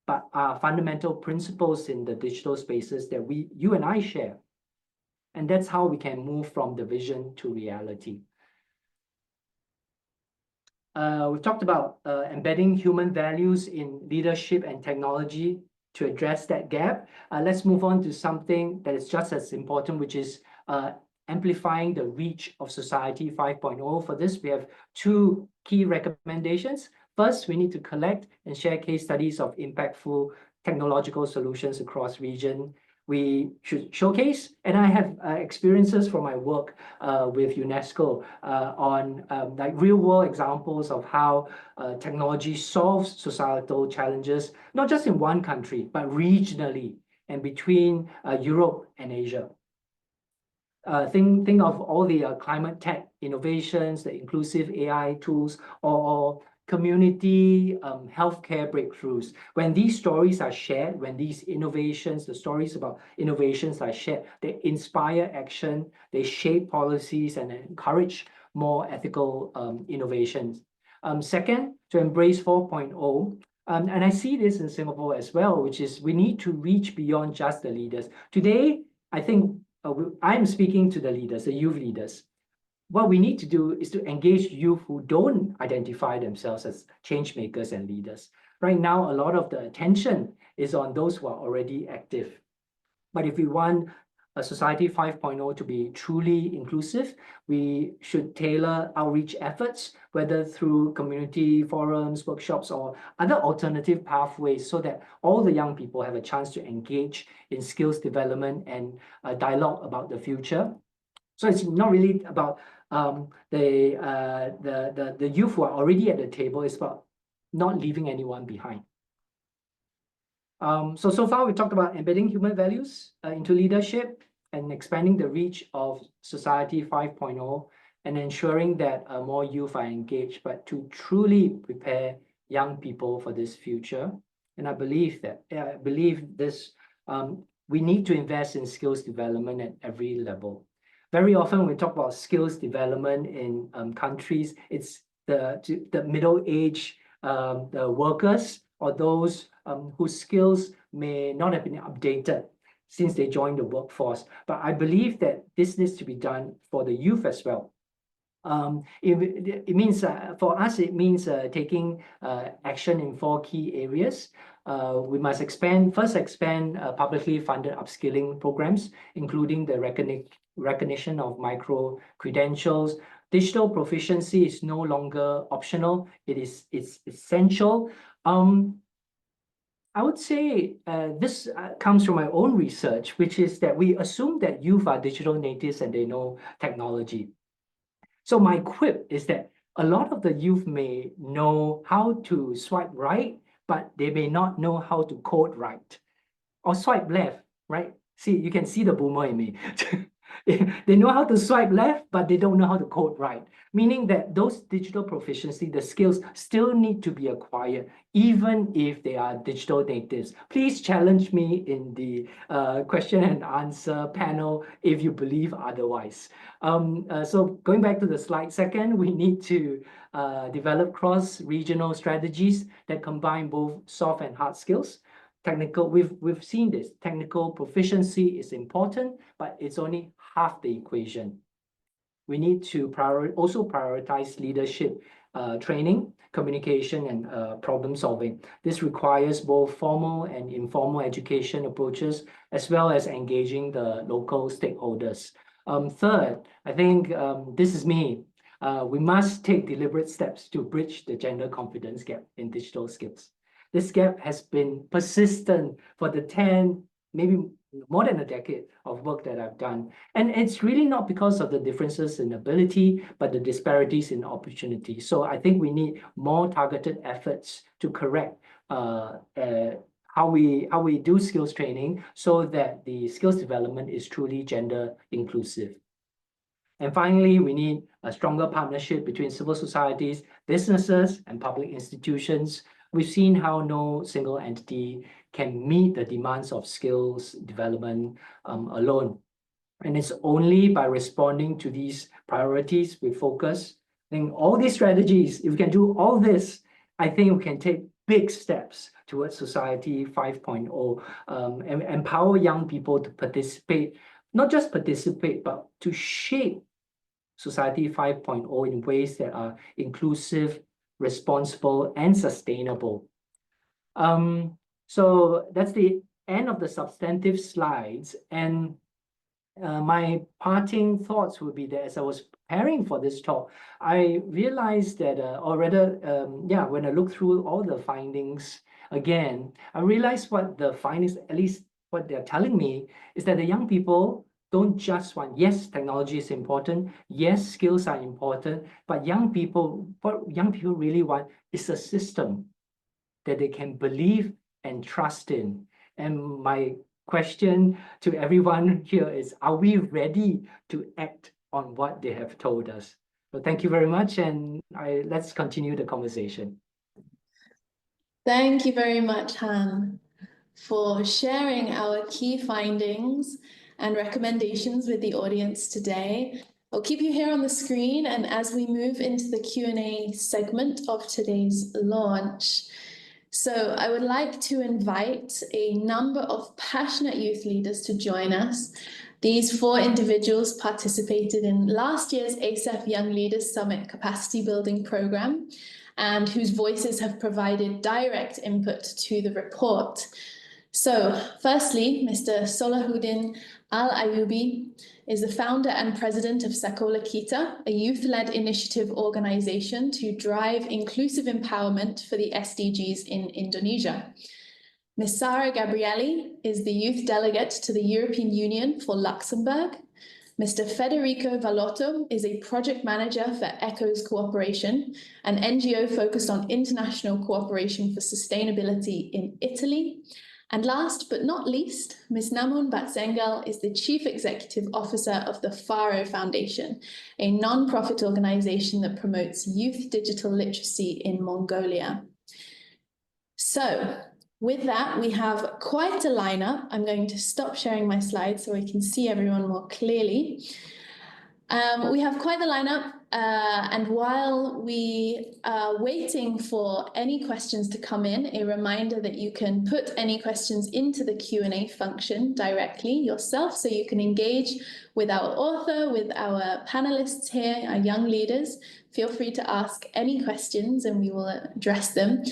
but are fundamental principles in the digital spaces that you and I share. And that's how we can move from the vision to reality. We've talked about embedding human values in leadership and technology to address that gap. Let's move on to something that is just as important, which is amplifying the reach of Society 5.0. For this, we have 2 key recommendations. First, we need to collect and share case studies of impactful technological solutions across region. We should showcase, and I have experiences from my work with UNESCO on like real-world examples of how technology solves societal challenges, not just in one country, but regionally and between Europe and Asia. Think of all the climate tech innovations, the inclusive AI tools, or community healthcare breakthroughs. When these stories are shared, when these innovations, the stories about innovations are shared, they inspire action, they shape policies and encourage more ethical innovations. Second, to embrace 4.0. And I see this in Singapore as well, which is we need to reach beyond just the leaders. Today, I think I'm speaking to the leaders, the youth leaders. What we need to do is to engage youth who don't identify themselves as change makers and leaders. Right now, a lot of the attention is on those who are already active. But if we want a society 5.0 to be truly inclusive, we should tailor outreach efforts, whether through community forums, workshops, or other alternative pathways, so that all the young people have a chance to engage in skills development and dialogue about the future. So it's not really about the youth who are already at the table. It's about not leaving anyone behind. So far we talked about embedding human values into leadership and expanding the reach of Society 5.0 and ensuring that more youth are engaged, but to truly prepare young people for this future. And I believe this, we need to invest in skills development at every level. Very often when we talk about skills development in countries, it's the middle-aged the workers or those whose skills may not have been updated since they joined the workforce. But I believe that this needs to be done for the youth as well. It means, for us, it means taking action in 4 key areas. We must first expand publicly funded upskilling programs, including the recognition of micro-credentials. Digital proficiency is no longer optional. It's essential. I would say this comes from my own research, which is that we assume that youth are digital natives and they know technology. So my quip is that a lot of the youth may know how to swipe right, but they may not know how to code right or swipe left, right? See, you can see the boomer in me. They know how to swipe left, but they don't know how to code right, meaning that those digital proficiency, the skills still need to be acquired, even if they are digital natives. Please challenge me in the question and answer panel if you believe otherwise. So going back to the slide, second, we need to develop cross-regional strategies that combine both soft and hard skills. Technical, we've seen this. Technical proficiency is important, but it's only half the equation. We need to also prioritize leadership training, communication, and problem solving. This requires both formal and informal education approaches, as well as engaging the local stakeholders. Third, I think this is me. We must take deliberate steps to bridge the gender confidence gap in digital skills. This gap has been persistent for the 10, maybe more than a decade of work that I've done. And it's really not because of the differences in ability, but the disparities in opportunity. So I think we need more targeted efforts to correct how we do skills training so that the skills development is truly gender inclusive. And finally, we need a stronger partnership between civil societies, businesses, and public institutions. We've seen how no single entity can meet the demands of skills development alone. And it's only by responding to these priorities with focus. I think all these strategies, if we can do all this, I think we can take big steps towards Society 5.0 and empower young people to participate, not just participate, but to shape Society 5.0 in ways that are inclusive, responsible, and sustainable. So that's the end of the substantive slides. And my parting thoughts would be that as I was preparing for this talk, I realized that, or rather, when I look through all the findings again, I realized what the findings, at least what they're telling me, is that the young people don't just want, yes, technology is important, yes, skills are important, but what young people really want is a system that they can believe and trust in. And my question to everyone here is, are we ready to act on what they have told us? So thank you very much, and let's continue the conversation. Thank you very much, Han, for sharing our key findings and recommendations with the audience today. I'll keep you here on the screen, and as we move into the Q&A segment of today's launch, so I would like to invite a number of passionate youth leaders to join us. These 4 individuals participated in last year's ASEF Young Leaders Summit Capacity Building Program, and whose voices have provided direct input to the report. So, firstly, Mr. Solahuddin Al-Ayubi is the founder and president of Sekolah Kita, a youth-led initiative organization to drive inclusive empowerment for the SDGs in Indonesia. Ms. Sara Gabrielli is the youth delegate to the European Union for Luxembourg. Mr. Federico Valotto is a project manager for ECHOS Cooperation, an NGO focused on international cooperation for sustainability in Italy. And last but not least, Ms. Namun Batsengal is the Chief Executive Officer of the Faro Foundation, a non-profit organization that promotes youth digital literacy in Mongolia. So, with that, we have quite a lineup. I'm going to stop sharing my slides so I can see everyone more clearly. We have quite a lineup, and while we are waiting for any questions to come in, a reminder that you can put any questions into the Q&A function directly yourself, so you can engage with our author, with our panelists here, our young leaders. Feel free to ask any questions and we will address them.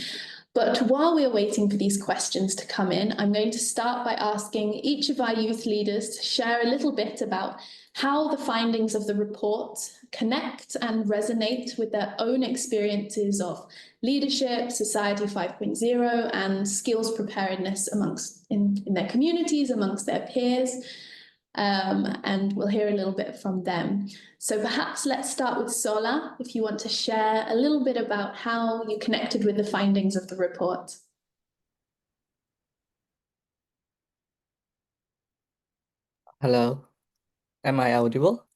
But while we are waiting for these questions to come in, I'm going to start by asking each of our youth leaders to share a little bit about how the findings of the report connect and resonate with their own experiences of leadership, Society 5.0, and skills preparedness in their communities, amongst their peers. And we'll hear a little bit from them. So perhaps let's start with Sola, if you want to share a little bit about how you connected with the findings of the report. Hello, am I audible?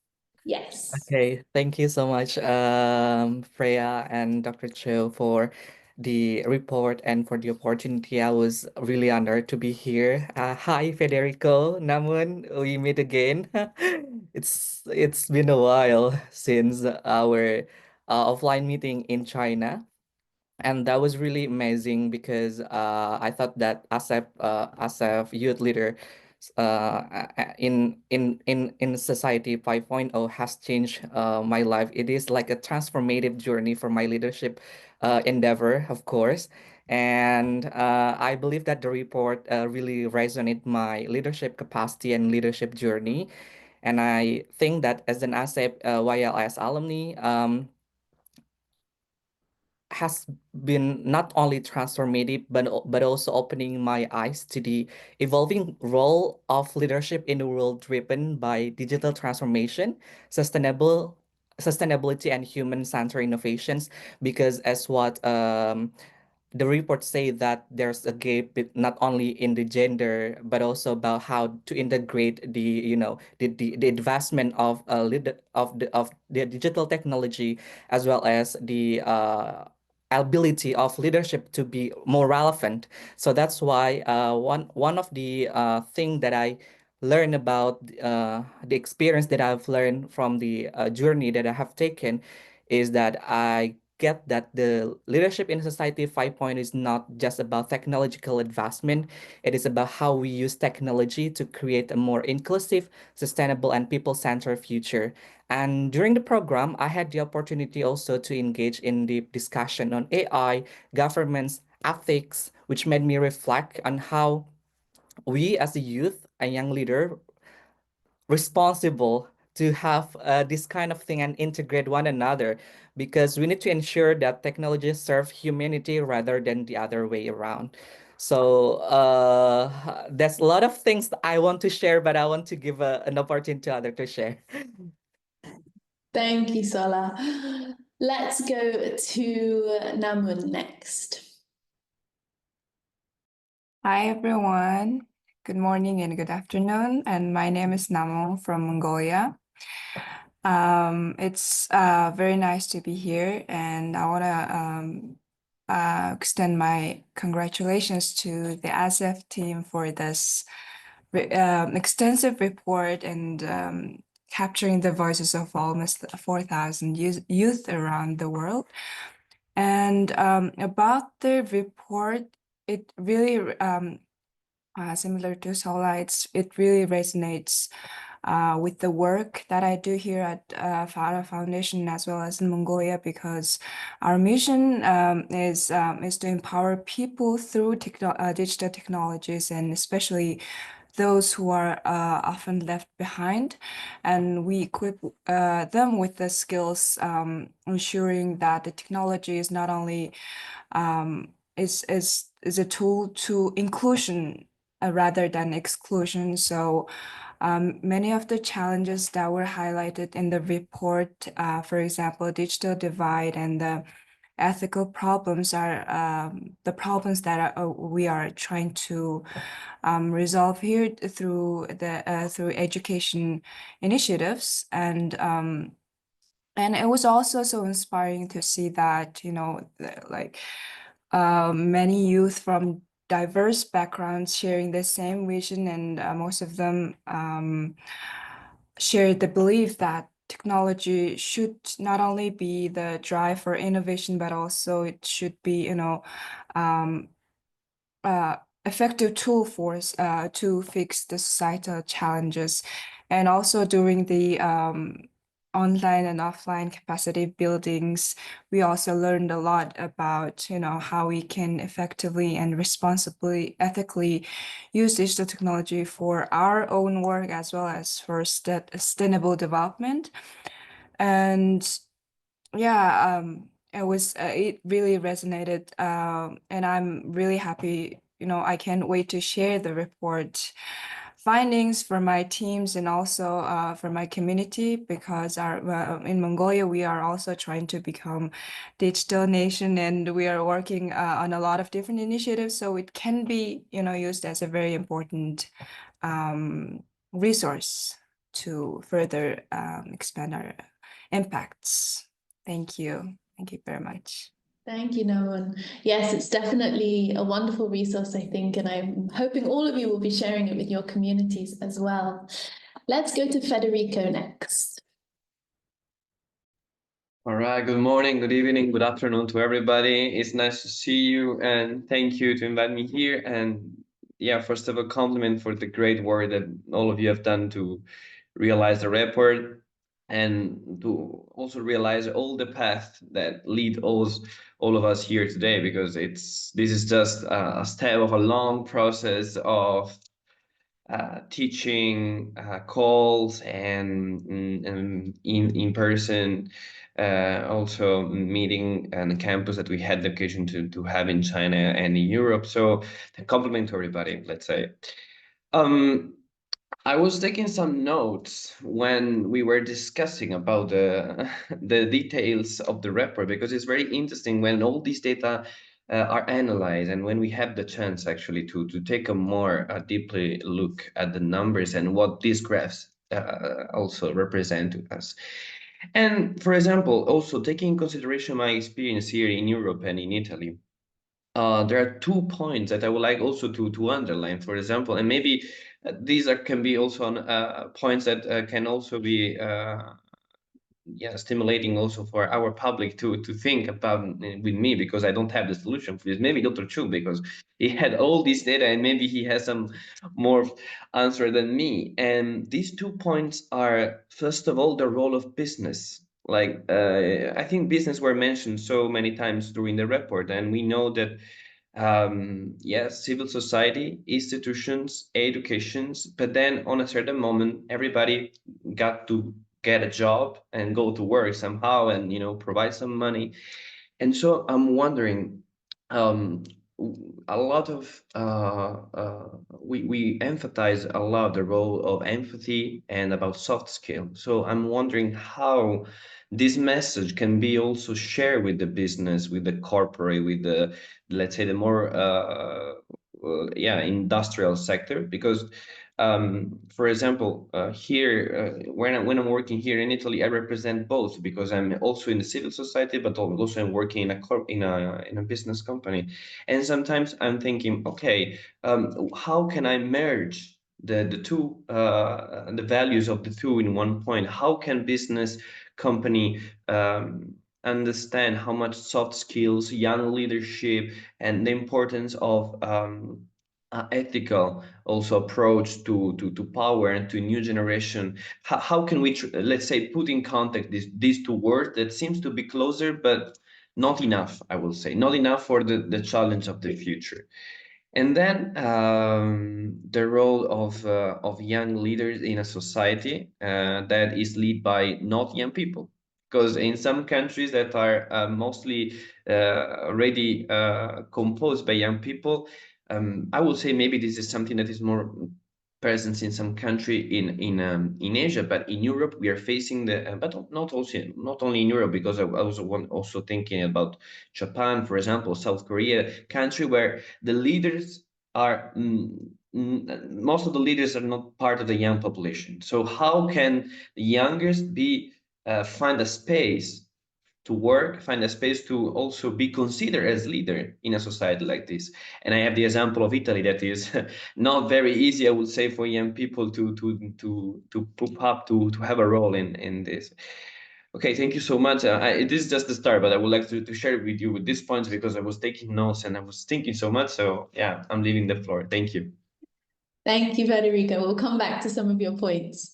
Yes. Okay, thank you so much, Freya and Dr. Cho, for the report and for the opportunity. I was really honored to be here. Hi, Federico, Namun, we meet again. It's been a while since our offline meeting in China. And that was really amazing because I thought that ASEF Youth Leader in Society 5.0 has changed my life. It is like a transformative journey for my leadership endeavor, of course. And I believe that the report really resonated my leadership capacity and leadership journey. And I think that as an ASEF YLS alumni, has been not only transformative but also opening my eyes to the evolving role of leadership in a world driven by digital transformation, sustainability, and human-centered innovations. Because as what the report say that there's a gap not only in the gender but also about how to integrate the the advancement of the digital technology as well as the ability of leadership to be more relevant. So that's why one of the thing that I learned about the experience that I've learned from the journey that I have taken is that I get that the leadership in Society 5.0 is not just about technological advancement. It is about how we use technology to create a more inclusive, sustainable, and people-centered future. And during the program, I had the opportunity also to engage in the discussion on AI, governance, ethics, which made me reflect on how we as a youth, a young leader, responsible to have this kind of thing and integrate one another, because we need to ensure that technology serve humanity rather than the other way around. So there's a lot of things that I want to share, but I want to give an opportunity to others to share. Thank you, Sola. Let's go to Namun next. Hi everyone. Good morning and good afternoon. And my name is Namo from Mongolia. It's very nice to be here, and I want to extend my congratulations to the ASEF team for this extensive report and capturing the voices of almost 4,000 youth around the world. And about the report, it really similar to Sola, it really resonates with the work that I do here at Farah Foundation as well as in Mongolia, because our mission is to empower people through digital technologies, and especially those who are often left behind, and we equip them with the skills, ensuring that the technology is not only is a tool to inclusion rather than exclusion. So many of the challenges that were highlighted in the report, for example, digital divide and the ethical problems, are the problems that we are trying to resolve here through through education initiatives. And it was also so inspiring to see that, many youth from diverse backgrounds sharing the same vision, and most of them shared the belief that technology should not only be the drive for innovation, but also it should be, effective tool for to fix the societal challenges. And also during the online and offline capacity buildings, we also learned a lot about, how we can effectively and responsibly, ethically use digital technology for our own work as well as for sustainable development. And yeah, it really resonated, and I'm really happy. I can't wait to share the report findings for my teams and also for my community, because in Mongolia we are also trying to become digital nation, and we are working on a lot of different initiatives. So it can be used as a very important resource to further expand our impacts. Thank you. Thank you very much. Thank you, Noan. Yes, it's definitely a wonderful resource, I think, and I'm hoping all of you will be sharing it with your communities as well. Let's go to Federico next. All right, good morning, good evening, good afternoon to everybody. It's nice to see you, and thank you to invite me here. And yeah, first of all, compliment for the great work that all of you have done to realize the report, and to also realize all the path that lead all of us here today, because this is just a step of a long process of teaching calls and in person, also meeting and campus that we had the occasion to have in China and in Europe. So a compliment to everybody, let's say. I was taking some notes when we were discussing about the details of the report, because it's very interesting when all these data are analyzed, and when we have the chance actually to take a more deeply look at the numbers and what these graphs also represent to us. And for example, also taking in consideration my experience here in Europe and in Italy, there are 2 points that I would like also to underline, for example, and maybe these can be also points that can also be stimulating also for our public to think about with me, because I don't have the solution for this. Maybe Dr. Chu, because he had all this data and maybe he has some more answer than me. And these 2 points are, first of all, the role of business. Like I think business were mentioned so many times during the report, and we know that yes, civil society, institutions, educations, but then on a certain moment, everybody got to get a job and go to work somehow, and provide some money. And so I'm wondering, a lot of we emphasize a lot the role of empathy and about soft skill. So I'm wondering how this message can be also shared with the business, with the corporate, with the, let's say, the more industrial sector, because for example, here when I'm working here in Italy, I represent both, because I'm also in the civil society, but also I'm working in a business company. And sometimes I'm thinking, okay, how can I merge the two, the values of the two in one point? How can business company understand how much soft skills, young leadership, and the importance of ethical also approach to power and to new generation? How can we, let's say, put in context these two words that seems to be closer, but not enough, I will say, not enough for the challenge of the future. And then the role of young leaders in a society that is led by not young people. Because in some countries that are mostly already composed by young people, I would say maybe this is something that is more present in some country in Asia, but in Europe we are facing but not only in Europe, because I was also thinking about Japan, for example, South Korea, country where the leaders are most of the leaders are not part of the young population. So how can the youngest find a space to work, find a space to also be considered as leader in a society like this? And I have the example of Italy that is not very easy, I would say, for young people to pop up to have a role in this. Okay, thank you so much. This is just the start, but I would like to share with you with these points, because I was taking notes and I was thinking so much. So yeah, I'm leaving the floor. Thank you. Thank you, Federico. We'll come back to some of your points.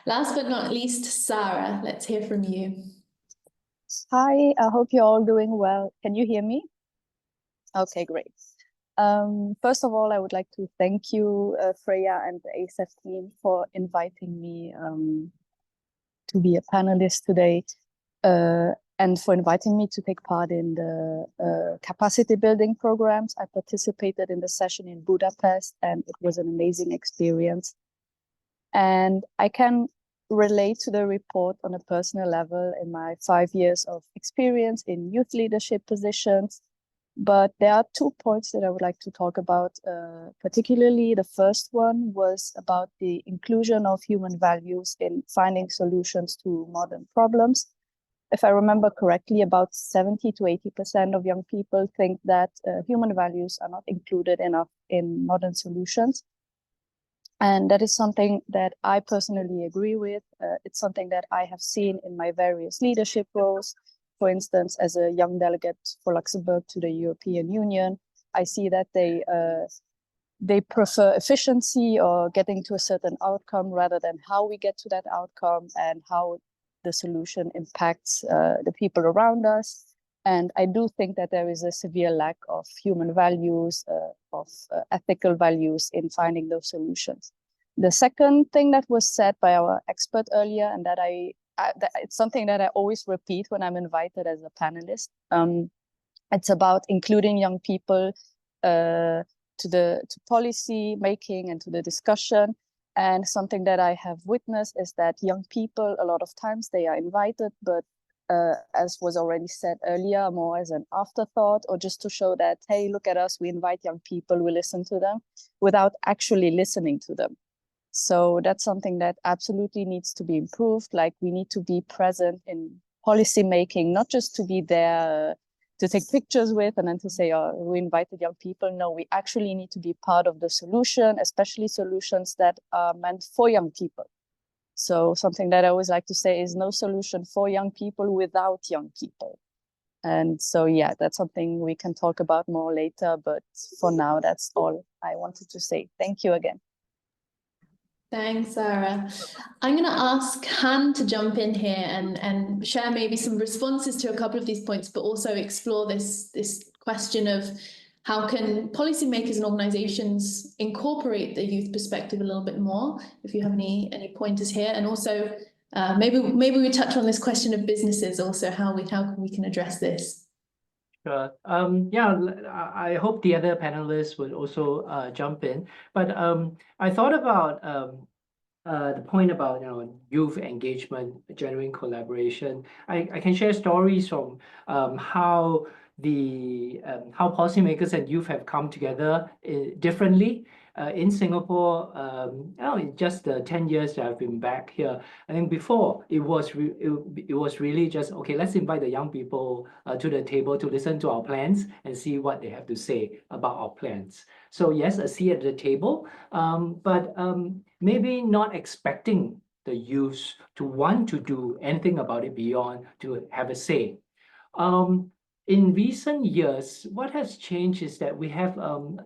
Last but not least, Sarah, let's hear from you. Hi, I hope you're all doing well. Can you hear me? Okay, great. First of all, I would like to thank you, Freya and the ASEF team, for inviting me to be a panelist today, and for inviting me to take part in the capacity building programs. I participated in the session in Budapest, and it was an amazing experience. And I can relate to the report on a personal level in my 5 years of experience in youth leadership positions. But there are 2 points that I would like to talk about. Particularly, the first one was about the inclusion of human values in finding solutions to modern problems. If I remember correctly, about 70 to 80% of young people think that human values are not included enough in modern solutions. And that is something that I personally agree with. It's something that I have seen in my various leadership roles. For instance, as a young delegate for Luxembourg to the European Union, I see that they prefer efficiency or getting to a certain outcome rather than how we get to that outcome and how the solution impacts the people around us. And I do think that there is a severe lack of human values, of ethical values in finding those solutions. The second thing that was said by our expert earlier, and that it's something that I always repeat when I'm invited as a panelist. It's about including young people to policy making and to the discussion. And something that I have witnessed is that young people, a lot of times they are invited, but as was already said earlier, more as an afterthought, or just to show that, hey, look at us, we invite young people, we listen to them, without actually listening to them. So that's something that absolutely needs to be improved. Like, we need to be present in policy making, not just to be there to take pictures with and then to say, oh, we invited young people. No, we actually need to be part of the solution, especially solutions that are meant for young people. So something that I always like to say is no solution for young people without young people. And so, yeah, that's something we can talk about more later. But for now, that's all I wanted to say. Thank you again. Thanks, Sarah. I'm going to ask Han to jump in here and share maybe some responses to a couple of these points, but also explore this question of how can policymakers and organizations incorporate the youth perspective a little bit more, if you have any pointers here. And also maybe we touch on this question of businesses also, how we can address this. Sure. Yeah, I hope the other panelists would also jump in. But I thought about the point about youth engagement, genuine collaboration. I can share stories from how how policymakers and youth have come together differently. In Singapore, in just the 10 years that I've been back here, I think before it was really just, okay, let's invite the young people to the table to listen to our plans and see what they have to say about our plans. So yes, a seat at the table, but maybe not expecting the youth to want to do anything about it beyond to have a say. In recent years, what has changed is that we have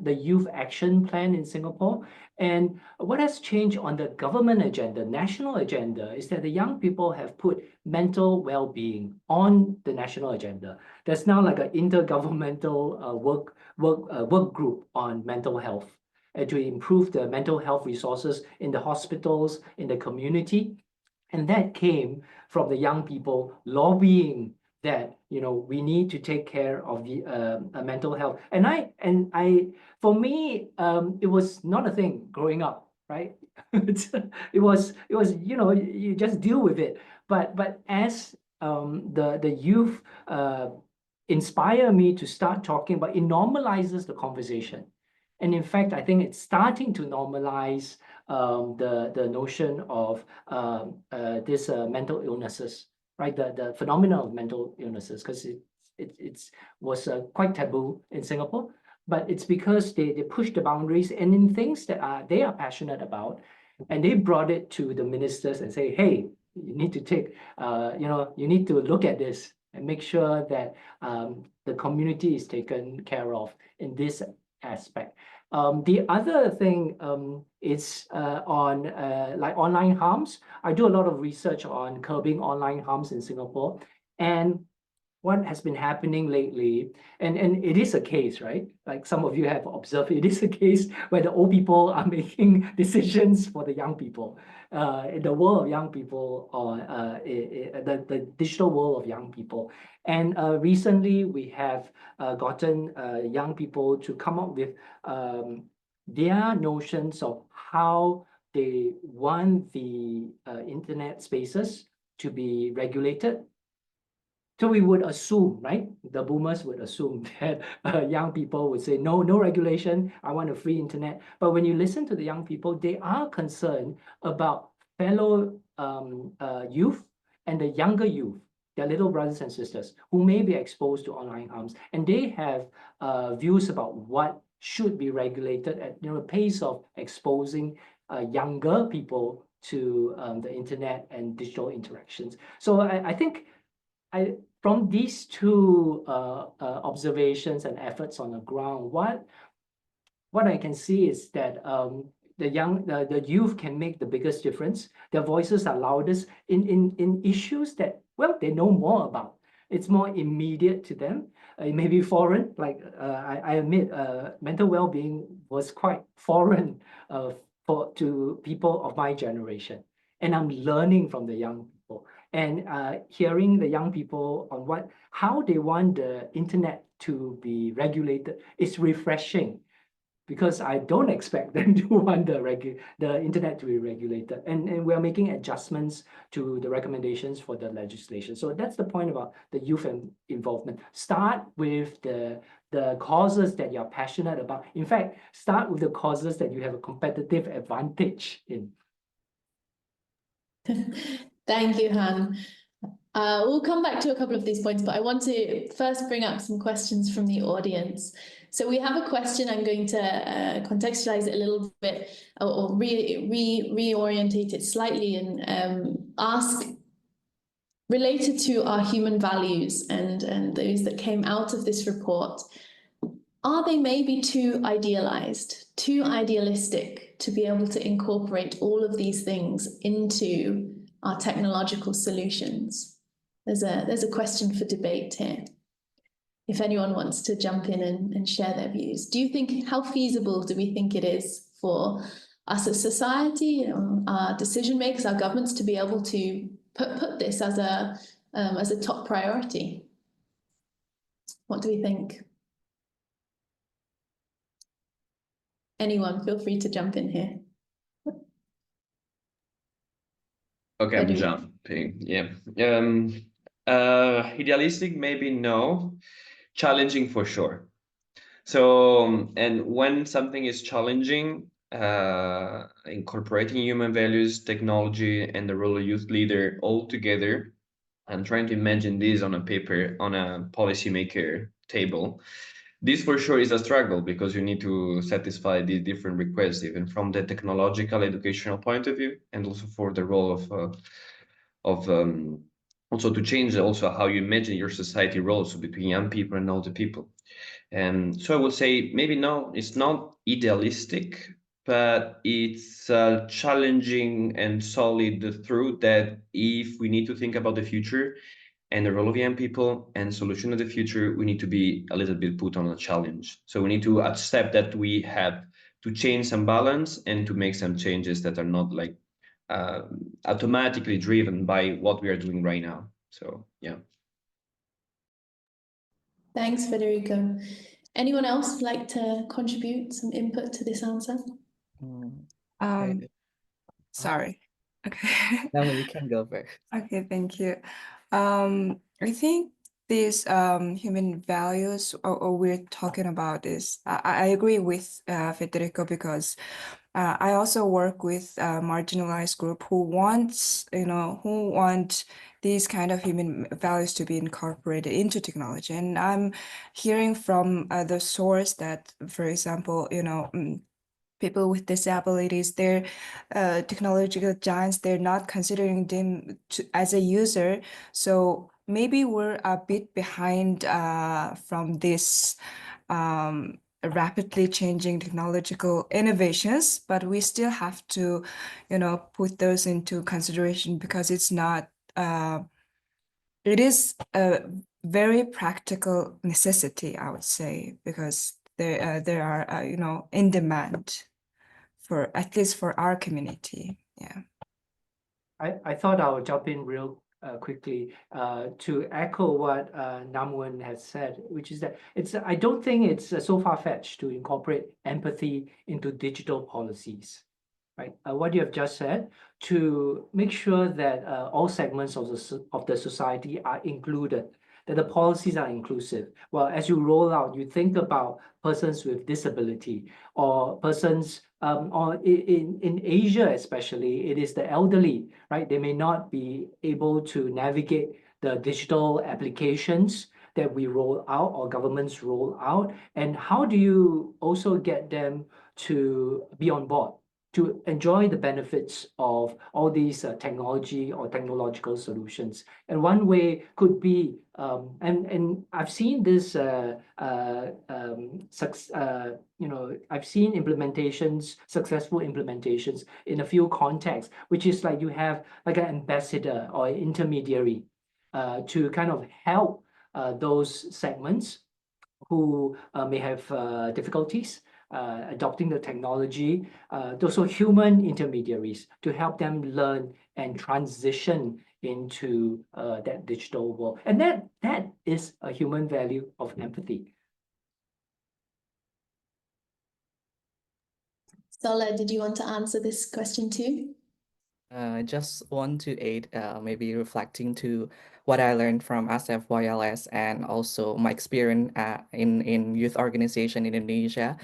the Youth Action Plan in Singapore. And what has changed on the government agenda, national agenda, is that the young people have put mental well-being on the national agenda. There's now like an intergovernmental work group on mental health to improve the mental health resources in the hospitals, in the community. And that came from the young people lobbying that we need to take care of the mental health. And for me, it was not a thing growing up, right? it was you just deal with it. But as the youth inspire me to start talking about, it normalizes the conversation. And in fact, I think it's starting to normalize the notion of this mental illnesses, right? The phenomenon of mental illnesses, because it was quite taboo in Singapore, but it's because they push the boundaries and in things that they are passionate about, and they brought it to the ministers and say, hey, you need to take, you need to look at this and make sure that the community is taken care of in this aspect. The other thing is on like online harms. I do a lot of research on curbing online harms in Singapore, and what has been happening lately, and it is a case, right? Like some of you have observed, it is a case where the old people are making decisions for the young people. In the world of young people, or the digital world of young people. And recently we have gotten young people to come up with their notions of how they want the internet spaces to be regulated. So we would assume, right? The boomers would assume that young people would say, no regulation, I want a free internet. But when you listen to the young people, they are concerned about fellow youth and the younger youth, their little brothers and sisters, who may be exposed to online harms. And they have views about what should be regulated at the pace of exposing younger people to the internet and digital interactions. So I think from these two observations and efforts on the ground, what I can see is that the youth can make the biggest difference. Their voices are loudest in issues that, well, they know more about. It's more immediate to them. It may be foreign, like I admit mental well-being was quite foreign to people of my generation. And I'm learning from the young people. And hearing the young people on how they want the internet to be regulated is refreshing, because I don't expect them to want the internet to be regulated. And we're making adjustments to the recommendations for the legislation. So that's the point about the youth involvement. Start with the causes that you're passionate about. In fact, start with the causes that you have a competitive advantage in. Thank you, Han. We'll come back to a couple of these points, but I want to first bring up some questions from the audience. So we have a question. I'm going to contextualize it a little bit, or reorientate it slightly, and ask, related to our human values and those that came out of this report, are they maybe too idealized, too idealistic to be able to incorporate all of these things into our technological solutions? There's a question for debate here. If anyone wants to jump in and share their views. Do you think, how feasible do we think it is for us as society, our decision makers, our governments, to be able to put this as a top priority? What do we think? Anyone, feel free to jump in here. Okay, I'm jumping. Yeah. Idealistic, maybe no. challenging for sure. So, and when something is challenging, incorporating human values, technology, and the role of youth leader all together, I'm trying to imagine this on a paper, on a policymaker table. This for sure is a struggle because you need to satisfy these different requests, even from the technological educational point of view, and also for the role of also to change also how you imagine your society roles between young people and older people. And so I would say maybe no, it's not idealistic, but it's challenging and solid truth that if we need to think about the future and the role of young people and solution of the future, we need to be a little bit put on a challenge. So we need to accept that we have to change some balance and to make some changes that are not like automatically driven by what we are doing right now. So yeah. Thanks, Federico. Anyone else like to contribute some input to this answer? Okay. Sorry. Okay. No, you can go first. Okay, thank you. I think these human values or we're talking about is I agree with Federico because I also work with a marginalized group who want these kind of human values to be incorporated into technology. And I'm hearing from the source that, for example, people with disabilities, they're technological giants, they're not considering them as a user. So maybe we're a bit behind from this rapidly changing technological innovations, but we still have to, put those into consideration because it's not, it is a very practical necessity, I would say, because there are, in demand for at least for our community. Yeah. I thought I would jump in real quickly to echo what Namwen has said, which is that I don't think it's so far-fetched to incorporate empathy into digital policies, right? What you have just said, to make sure that all segments of the society are included, that the policies are inclusive. Well, as you roll out, you think about persons with disability or persons or in Asia especially, it is the elderly, right? They may not be able to navigate the digital applications that we roll out or governments roll out. And how do you also get them to be on board, to enjoy the benefits of all these technology or technological solutions? And one way could be, and I've seen this, I've seen implementations, successful implementations in a few contexts, which is like you have like an ambassador or intermediary to kind of help those segments who may have difficulties adopting the technology, those are human intermediaries to help them learn and transition into that digital world. And that is a human value of empathy. Sola, did you want to answer this question too? I just want to aid, maybe reflecting to what I learned from ASEF YLS and also my experience in youth organization in Indonesia.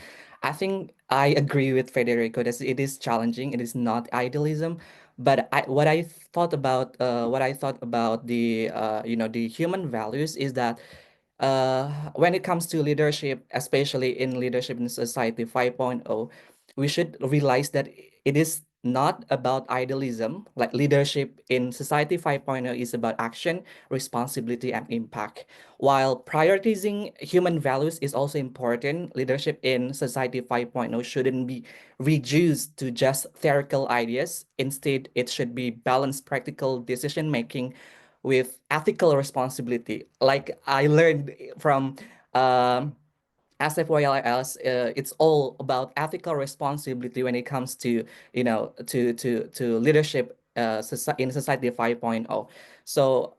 I think I agree with Federico that it is challenging. It is not idealism, but what I thought about the the human values is that when it comes to leadership, especially in leadership in society 5.0, we should realize that it is not about idealism. Like leadership in society 5.0 is about action, responsibility, and impact. While prioritizing human values is also important, leadership in society 5.0 shouldn't be reduced to just theoretical ideas. Instead, it should be balanced practical decision making with ethical responsibility. Like I learned from ASEF YLS, it's all about ethical responsibility when it comes to to leadership in society 5.0. So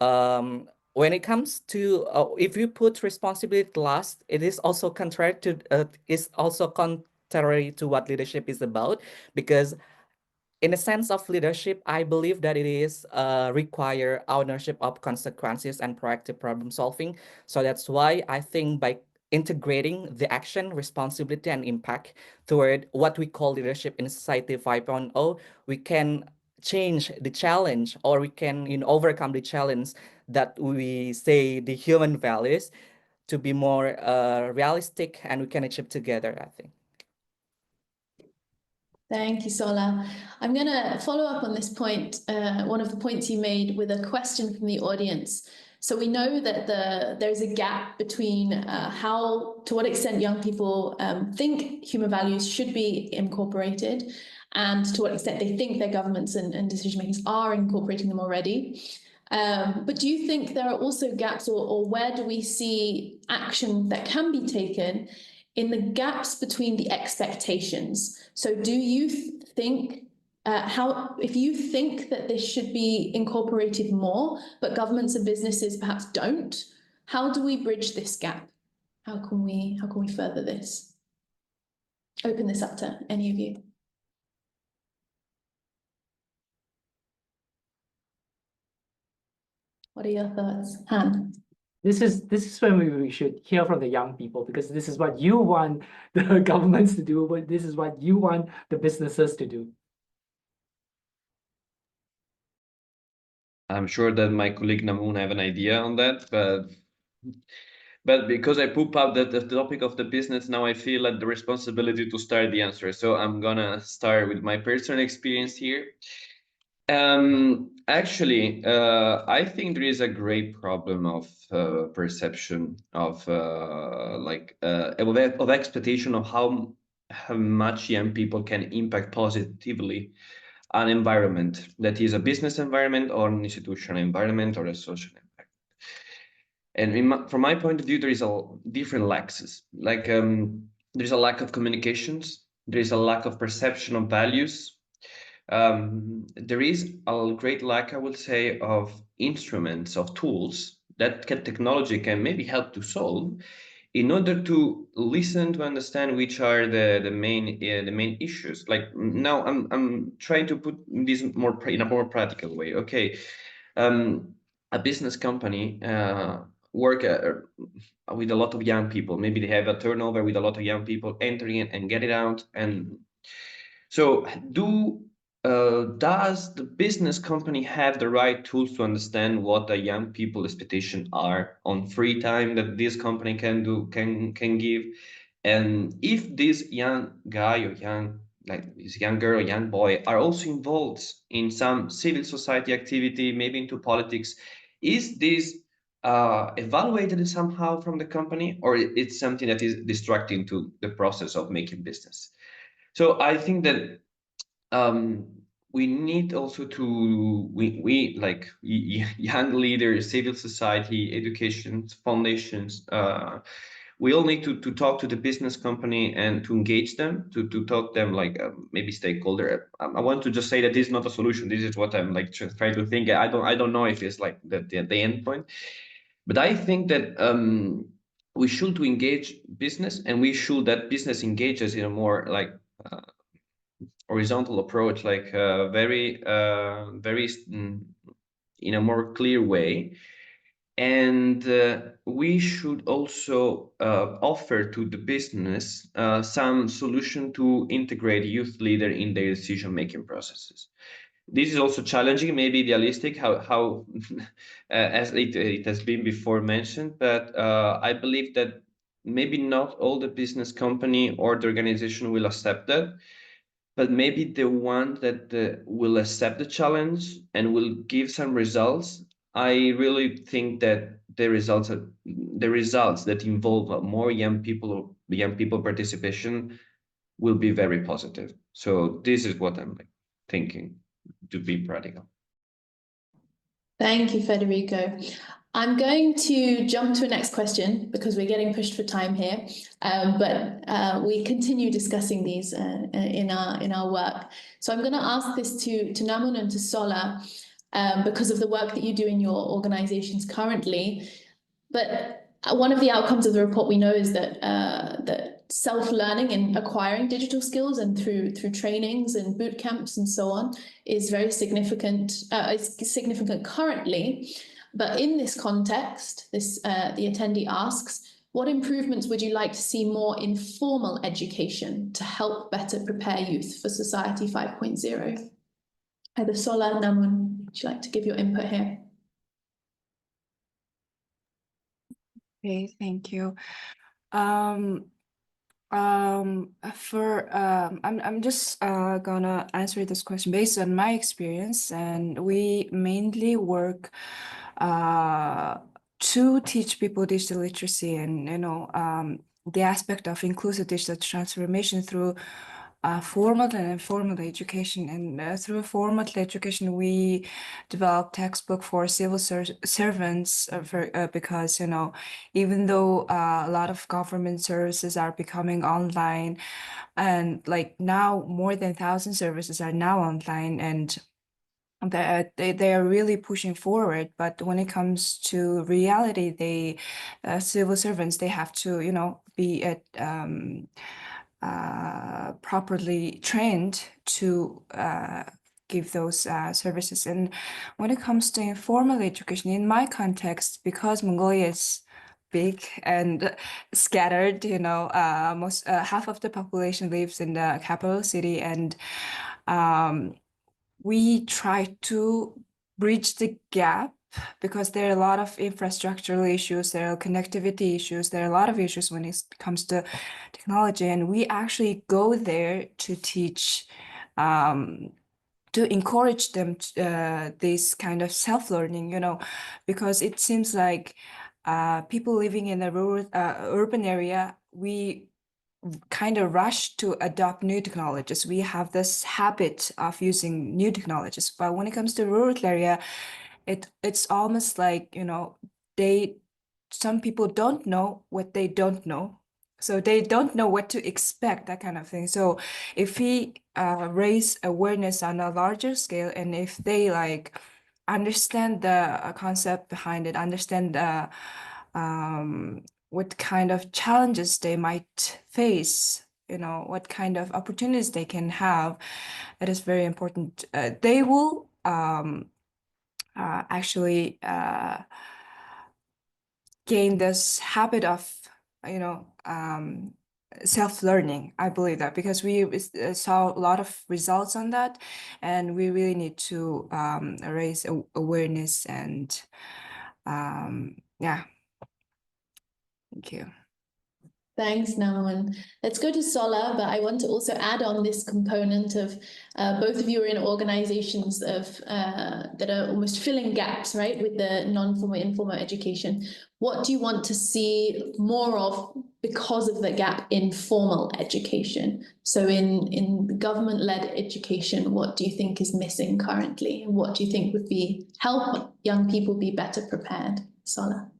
when it comes to if you put responsibility last, it is also contrary to what leadership is about, because in a sense of leadership, I believe that it is require ownership of consequences and proactive problem solving. So that's why I think by integrating the action, responsibility, and impact toward what we call leadership in society 5.0, we can change the challenge, or we can overcome the challenge that we say the human values to be more realistic, and we can achieve together, I think. Thank you, Sola. I'm going to follow up on this point, one of the points you made, with a question from the audience. So we know that there's a gap between to what extent young people think human values should be incorporated, and to what extent they think their governments and decision makers are incorporating them already. But do you think there are also gaps, or where do we see action that can be taken in the gaps between the expectations? So do you think, if you think that this should be incorporated more, but governments and businesses perhaps don't, how do we bridge this gap? How can we further this? Open this up to any of you. What are your thoughts, Han? This is when we should hear from the young people, because this is what you want the governments to do, but this is what you want the businesses to do. I'm sure that my colleague Namoon have an idea on that, but because I poop up the topic of the business, now I feel like the responsibility to start the answer. So I'm gonna start with my personal experience here. Actually, I think there is a great problem of perception of expectation of how much young people can impact positively an environment, that is a business environment or an institutional environment or a social environment. And from my point of view, there is a different lacks. Like there's a lack of communications, there is a lack of perception of values. There is a great lack, I would say, of instruments, of tools that technology can maybe help to solve, in order to listen, to understand which are the main issues. Like now, I'm trying to put this in a more practical way. Okay, a business company work with a lot of young people. Maybe they have a turnover with a lot of young people entering it and get it out. And so, does the business company have the right tools to understand what the young people expectations are on free time that this company can give? And if this young guy or this young girl or young boy are also involved in some civil society activity, maybe into politics, is this evaluated somehow from the company, or it's something that is distracting to the process of making business? So I think that we need also to, we like young leaders, civil society, education, foundations, we all need to talk to the business company and to engage them, to talk them like maybe stakeholder. I want to just say that this is not a solution. This is what I'm like trying to think. I don't know if it's like the end point, but I think that we should to engage business, and we should that business engages in a more like horizontal approach, like very in a more clear way. And we should also offer to the business some solution to integrate youth leader in their decision-making processes. This is also challenging, maybe idealistic, how as it has been before mentioned, but I believe that maybe not all the business company or the organization will accept that, but maybe the one that will accept the challenge and will give some results. I really think that the results that involve more young people participation will be very positive. So this is what I'm thinking, to be practical. Thank you, Federico. I'm going to jump to a next question because we're getting pushed for time here, but we continue discussing these in our work. So I'm going to ask this to Namoon and to Sola because of the work that you do in your organizations currently. But one of the outcomes of the report we know is that that self-learning and acquiring digital skills and through trainings and boot camps and so on is very significant. It's significant currently, but in this context, the attendee asks, what improvements would you like to see more in formal education to help better prepare youth for Society 5.0? Either Sola, Namun, would you like to give your input here? Okay, thank you. I'm just gonna answer this question based on my experience, and we mainly work to teach people digital literacy and the aspect of inclusive digital transformation through formal and informal education. And through formal education, we develop textbook for civil servants because even though a lot of government services are becoming online, and like now more than 1,000 services are now online, and they are really pushing forward. But when it comes to reality, they civil servants, they have to be at properly trained to give those services. And when it comes to informal education, in my context, because Mongolia is big and scattered, most half of the population lives in the capital city, and we try to bridge the gap because there are a lot of infrastructural issues, there are connectivity issues, there are a lot of issues when it comes to technology, and we actually go there to teach, to encourage them this kind of self-learning, because it seems like people living in a rural, urban area, we kind of rush to adopt new technologies. We have this habit of using new technologies, but when it comes to rural area, it's almost like some people don't know what they don't know, so they don't know what to expect, that kind of thing. So if we raise awareness on a larger scale, and if they like understand the concept behind it, understand what kind of challenges they might face, what kind of opportunities they can have, it is very important. They will actually gain this habit of, self-learning. I believe that because we saw a lot of results on that, and we really need to raise awareness and yeah. Thank you. Thanks, Naman. Let's go to Sola, but I want to also add on this component of both of you are in organizations that are almost filling gaps, right, with the non-formal, informal education. What do you want to see more of because of the gap in formal education? So in government-led education, what do you think is missing currently? And what do you think would help young people be better prepared? Sola.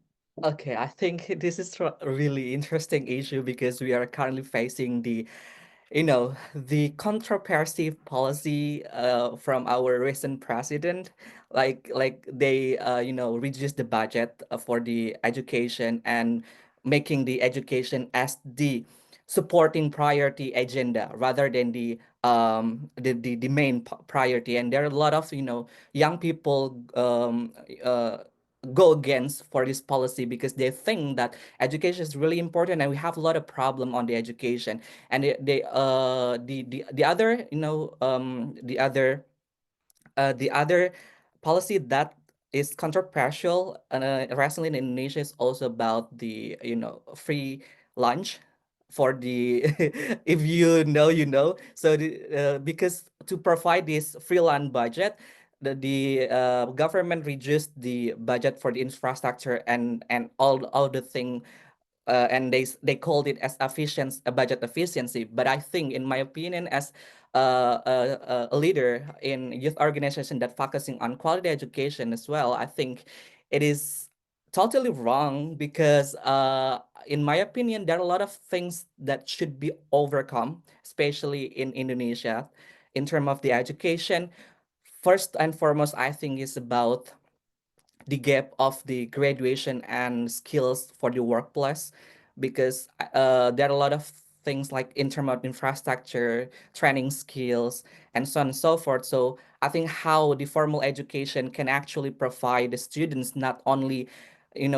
Okay, I think this is a really interesting issue because we are currently facing the controversial policy from our recent president, like they reduce the budget for the education and making the education as the supporting priority agenda rather than the main priority. And there are a lot of young people go against for this policy because they think that education is really important, and we have a lot of problem on the education. And the other the other policy that is controversial recently in Indonesia is also about the free lunch for the if so because to provide this free lunch budget, the government reduced the budget for the infrastructure and all the thing, and they called it as budget efficiency. But I think, in my opinion, as a leader in youth organization that focusing on quality education as well, I think it is totally wrong because in my opinion, there are a lot of things that should be overcome, especially in Indonesia, in terms of the education. First and foremost, I think is about the gap of the graduation and skills for the workplace, because there are a lot of things like in terms of infrastructure, training skills, and so on and so forth. So I think how the formal education can actually provide the students not only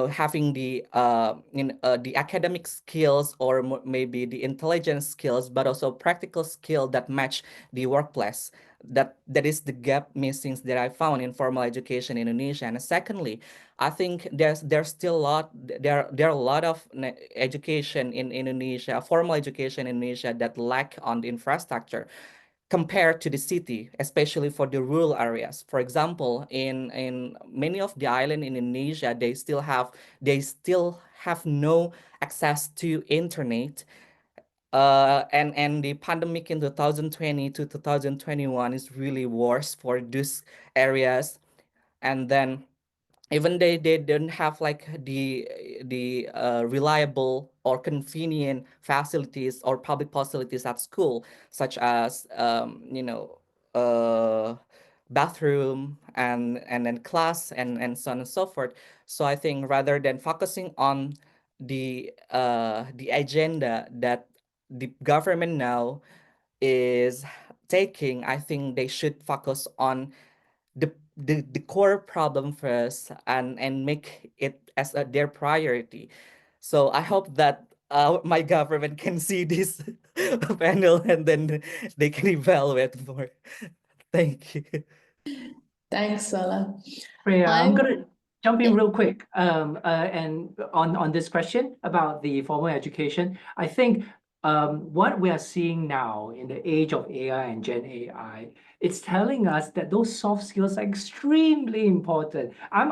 having the the academic skills or maybe the intelligence skills, but also practical skill that match the workplace. That is the gap missing that I found in formal education in Indonesia. And secondly, I think there's still a lot there are a lot of education in Indonesia, formal education in Indonesia, that lack on the infrastructure compared to the city, especially for the rural areas. For example, in many of the island in Indonesia, they still have no access to internet. And the pandemic in 2020 to 2021 is really worse for these areas. And then even they don't have like the reliable or convenient facilities or public facilities at school, such as bathroom and then class and so on and so forth. So I think rather than focusing on the agenda that the government now is taking, I think they should focus on the core problem first and make it as their priority. So I hope that my government can see this panel and then they can evaluate more. Thank you. Thanks, Sola. Freya, I'm I- gonna jump in Yeah. real quick. And on this question about the formal education, I think what we are seing now in the age of AI and Gen AI, it's telling us that those soft skills are extremely important. I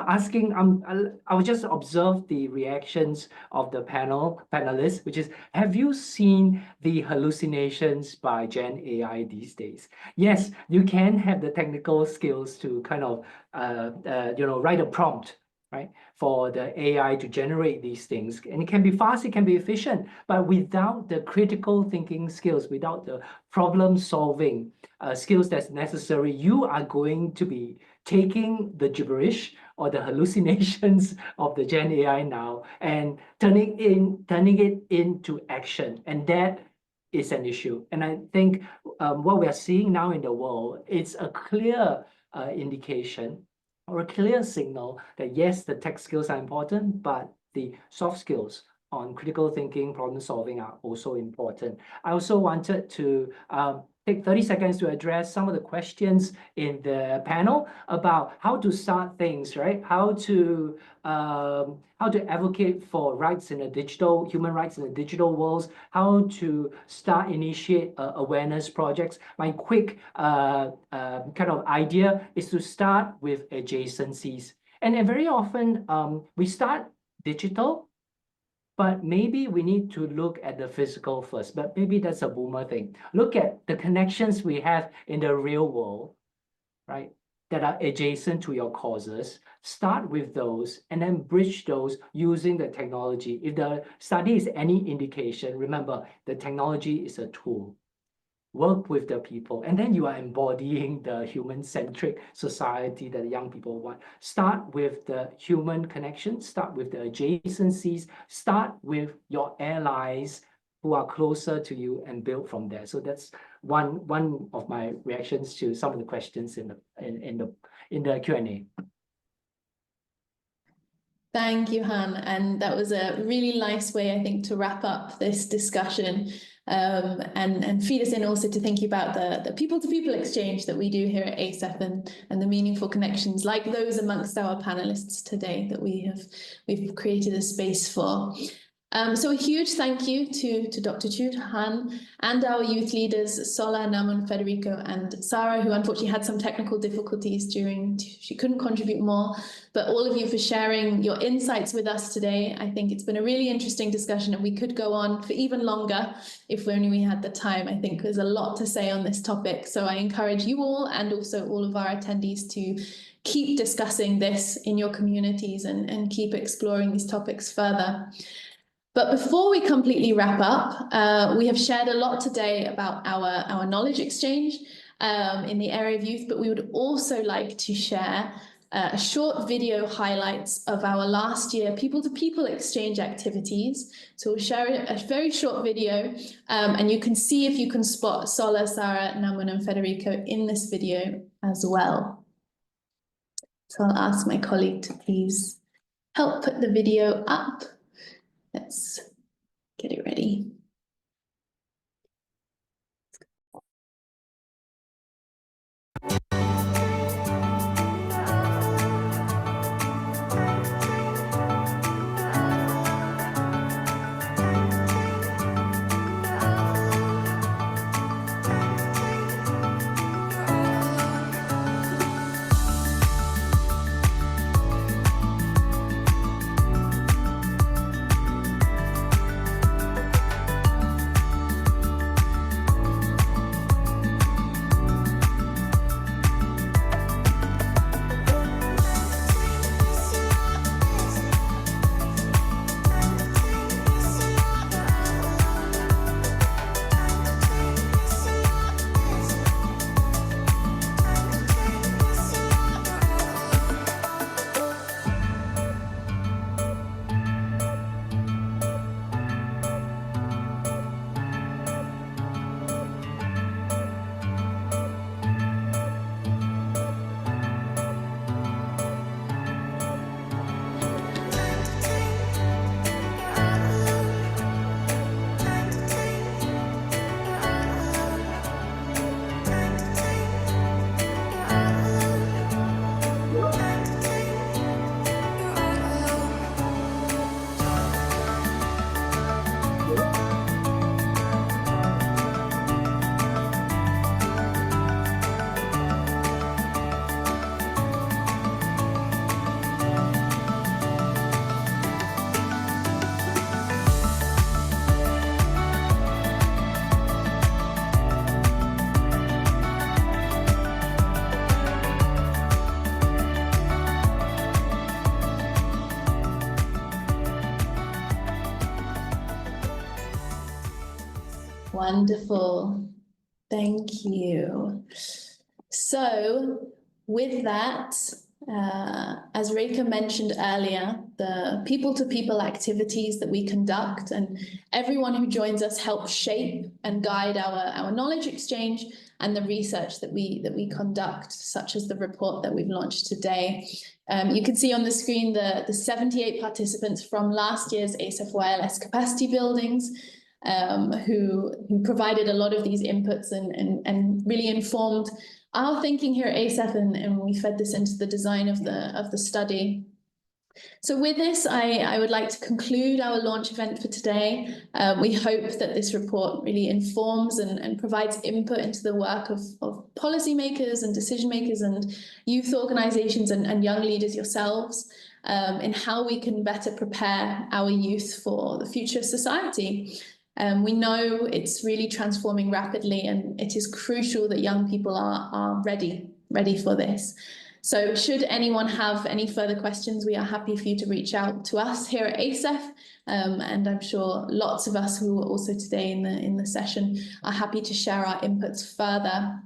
will just observe the reactions of the panelists, which is, have you seen the hallucinations by Gen AI these days? Yes, you can have the technical skills to kind of write a prompt, right, for the AI to generate these things. And it can be fast, it can be efficient, but without the critical thinking skills, without the problem solving skills that's necessary, you are going to be taking the gibberish or the hallucinations of the Gen AI now and turning it into action. And that is an issue. And I think what we are seeing now in the world, it's a clear indication or a clear signal that yes, the tech skills are important, but the soft skills on critical thinking, problem solving are also important. I also wanted to take 30 seconds to address some of the questions in the panel about how to start things, right? How to advocate for rights in human rights in the digital world, how to initiate awareness projects. My quick kind of idea is to start with adjacencies. And very often we start digital, but maybe we need to look at the physical first, but maybe that's a boomer thing. Look at the connections we have in the real world, right, that are adjacent to your causes. Start with those and then bridge those using the technology. If the study is any indication, remember, the technology is a tool. Work with the people, and then you are embodying the human-centric society that young people want. Start with the human connection, start with the adjacencies, start with your allies who are closer to you and build from there. So that's one of my reactions to some of the questions in the Q&A. Thank you, Han. And that was a really nice way, I think, to wrap up this discussion and feed us in also to thinking about the people-to-people exchange that we do here at ASEF and the meaningful connections like those amongst our panelists today that we've created a space for. So a huge thank you to Dr. Chu, Han, and our youth leaders, Sola, Naman, Federico, and Sarah, who unfortunately had some technical difficulties she couldn't contribute more, but all of you for sharing your insights with us today. I think it's been a really interesting discussion and we could go on for even longer if only we had the time. I think there's a lot to say on this topic. So I encourage you all and also all of our attendees to keep discussing this in your communities and keep exploring these topics further. But before we completely wrap up, we have shared a lot today about our knowledge exchange in the area of youth, but we would also like to share a short video highlights of our last year people-to-people exchange activities. So we'll share a very short video, and you can see if you can spot Sola, Sarah, Namun, and Federico in this video as well. So I'll ask my colleague to please help put the video up. Let's get it ready. Wonderful. Thank you. So with that, as Reka mentioned earlier, the people-to-people activities that we conduct and everyone who joins us helps shape and guide our knowledge exchange and the research that we conduct, such as the report that we've launched today. You can see on the screen the 78 participants from last year's ASEF YLS capacity buildings, who provided a lot of these inputs and really informed our thinking here at ASEF, and we fed this into the design of the study. So with this, I would like to conclude our launch event for today. We hope that this report really informs and provides input into the work of policymakers and decision makers and youth organizations and young leaders yourselves, in how we can better prepare our youth for the future of society. We know it's really transforming rapidly, and it is crucial that young people are ready for this. So should anyone have any further questions, we are happy for you to reach out to us here at ASEF, and I'm sure lots of us who are also today in the session are happy to share our inputs further.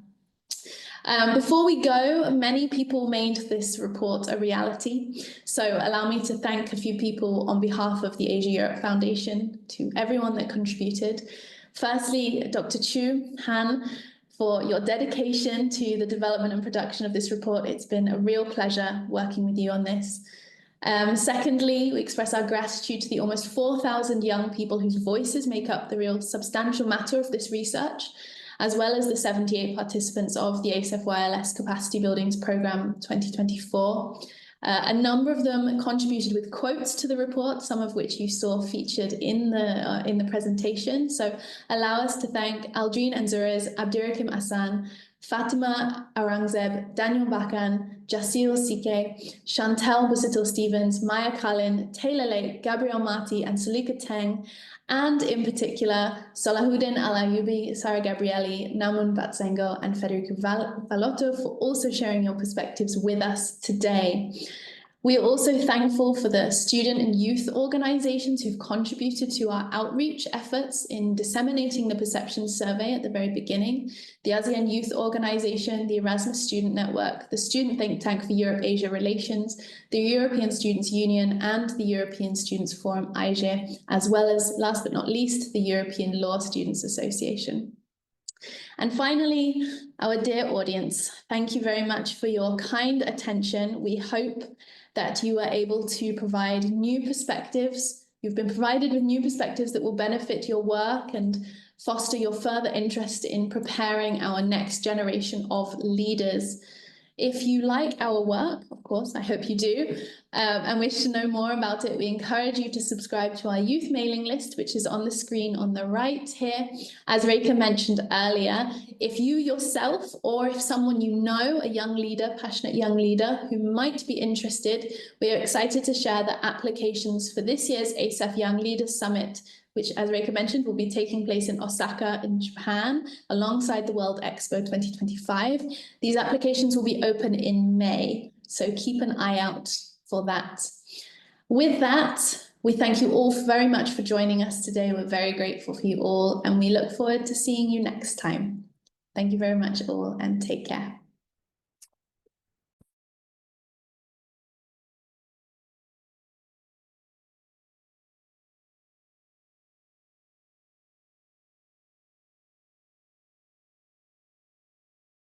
Before we go, many people made this report a reality. So allow me to thank a few people on behalf of the Asia Europe Foundation, to everyone that contributed. Firstly, Dr. Chu, Han, for your dedication to the development and production of this report. It's been a real pleasure working with you on this. Secondly, we express our gratitude to the almost 4,000 young people whose voices make up the real substantial matter of this research, as well as the 78 participants of the ASEF YLS Capacity Buildings Programme 2024. A number of them contributed with quotes to the report, some of which you saw featured in the presentation. So allow us to thank Aldrine Anzurez, Abdirakim Asan, Fatima Aurangzeb, Daniel Bakan, Jasil Sike, Chantel Busitil-Stevens, Maya Kalin, Taylor Lake, Gabrielle Marti, and Salika Teng, and in particular, Salahuddin Al-Ayubi, Sarah Gabrielli, Namun Batsengo, and Federico Valotto for also sharing your perspectives with us today. We are also thankful for the student and youth organisations who've contributed to our outreach efforts in disseminating the perception survey at the very beginning. The ASEAN Youth Organisation, the Erasmus Student Network, the Student Think Tank for Europe-Asia Relations, the European Students' Union and the European Students' Forum AIGE, as well as, last but not least, the European Law Students Association. And finally, our dear audience, thank you very much for your kind attention. We hope that you are able to provide new perspectives. You've been provided with new perspectives that will benefit your work and foster your further interest in preparing our next generation of leaders. If you like our work, of course, I hope you do, and wish to know more about it, we encourage you to subscribe to our youth mailing list, which is on the screen on the right here. As Reka mentioned earlier, if you yourself or if someone you know, a young leader, passionate young leader who might be interested, we are excited to share the applications for this year's ASEF Young Leaders Summit, which, as Reka mentioned, will be taking place in Osaka in Japan alongside the World Expo 2025. These applications will be open in May, so keep an eye out for that. With that, we thank you all very much for joining us today. We're very grateful for you all, and we look forward to seeing you next time. Thank you very much all, and take care.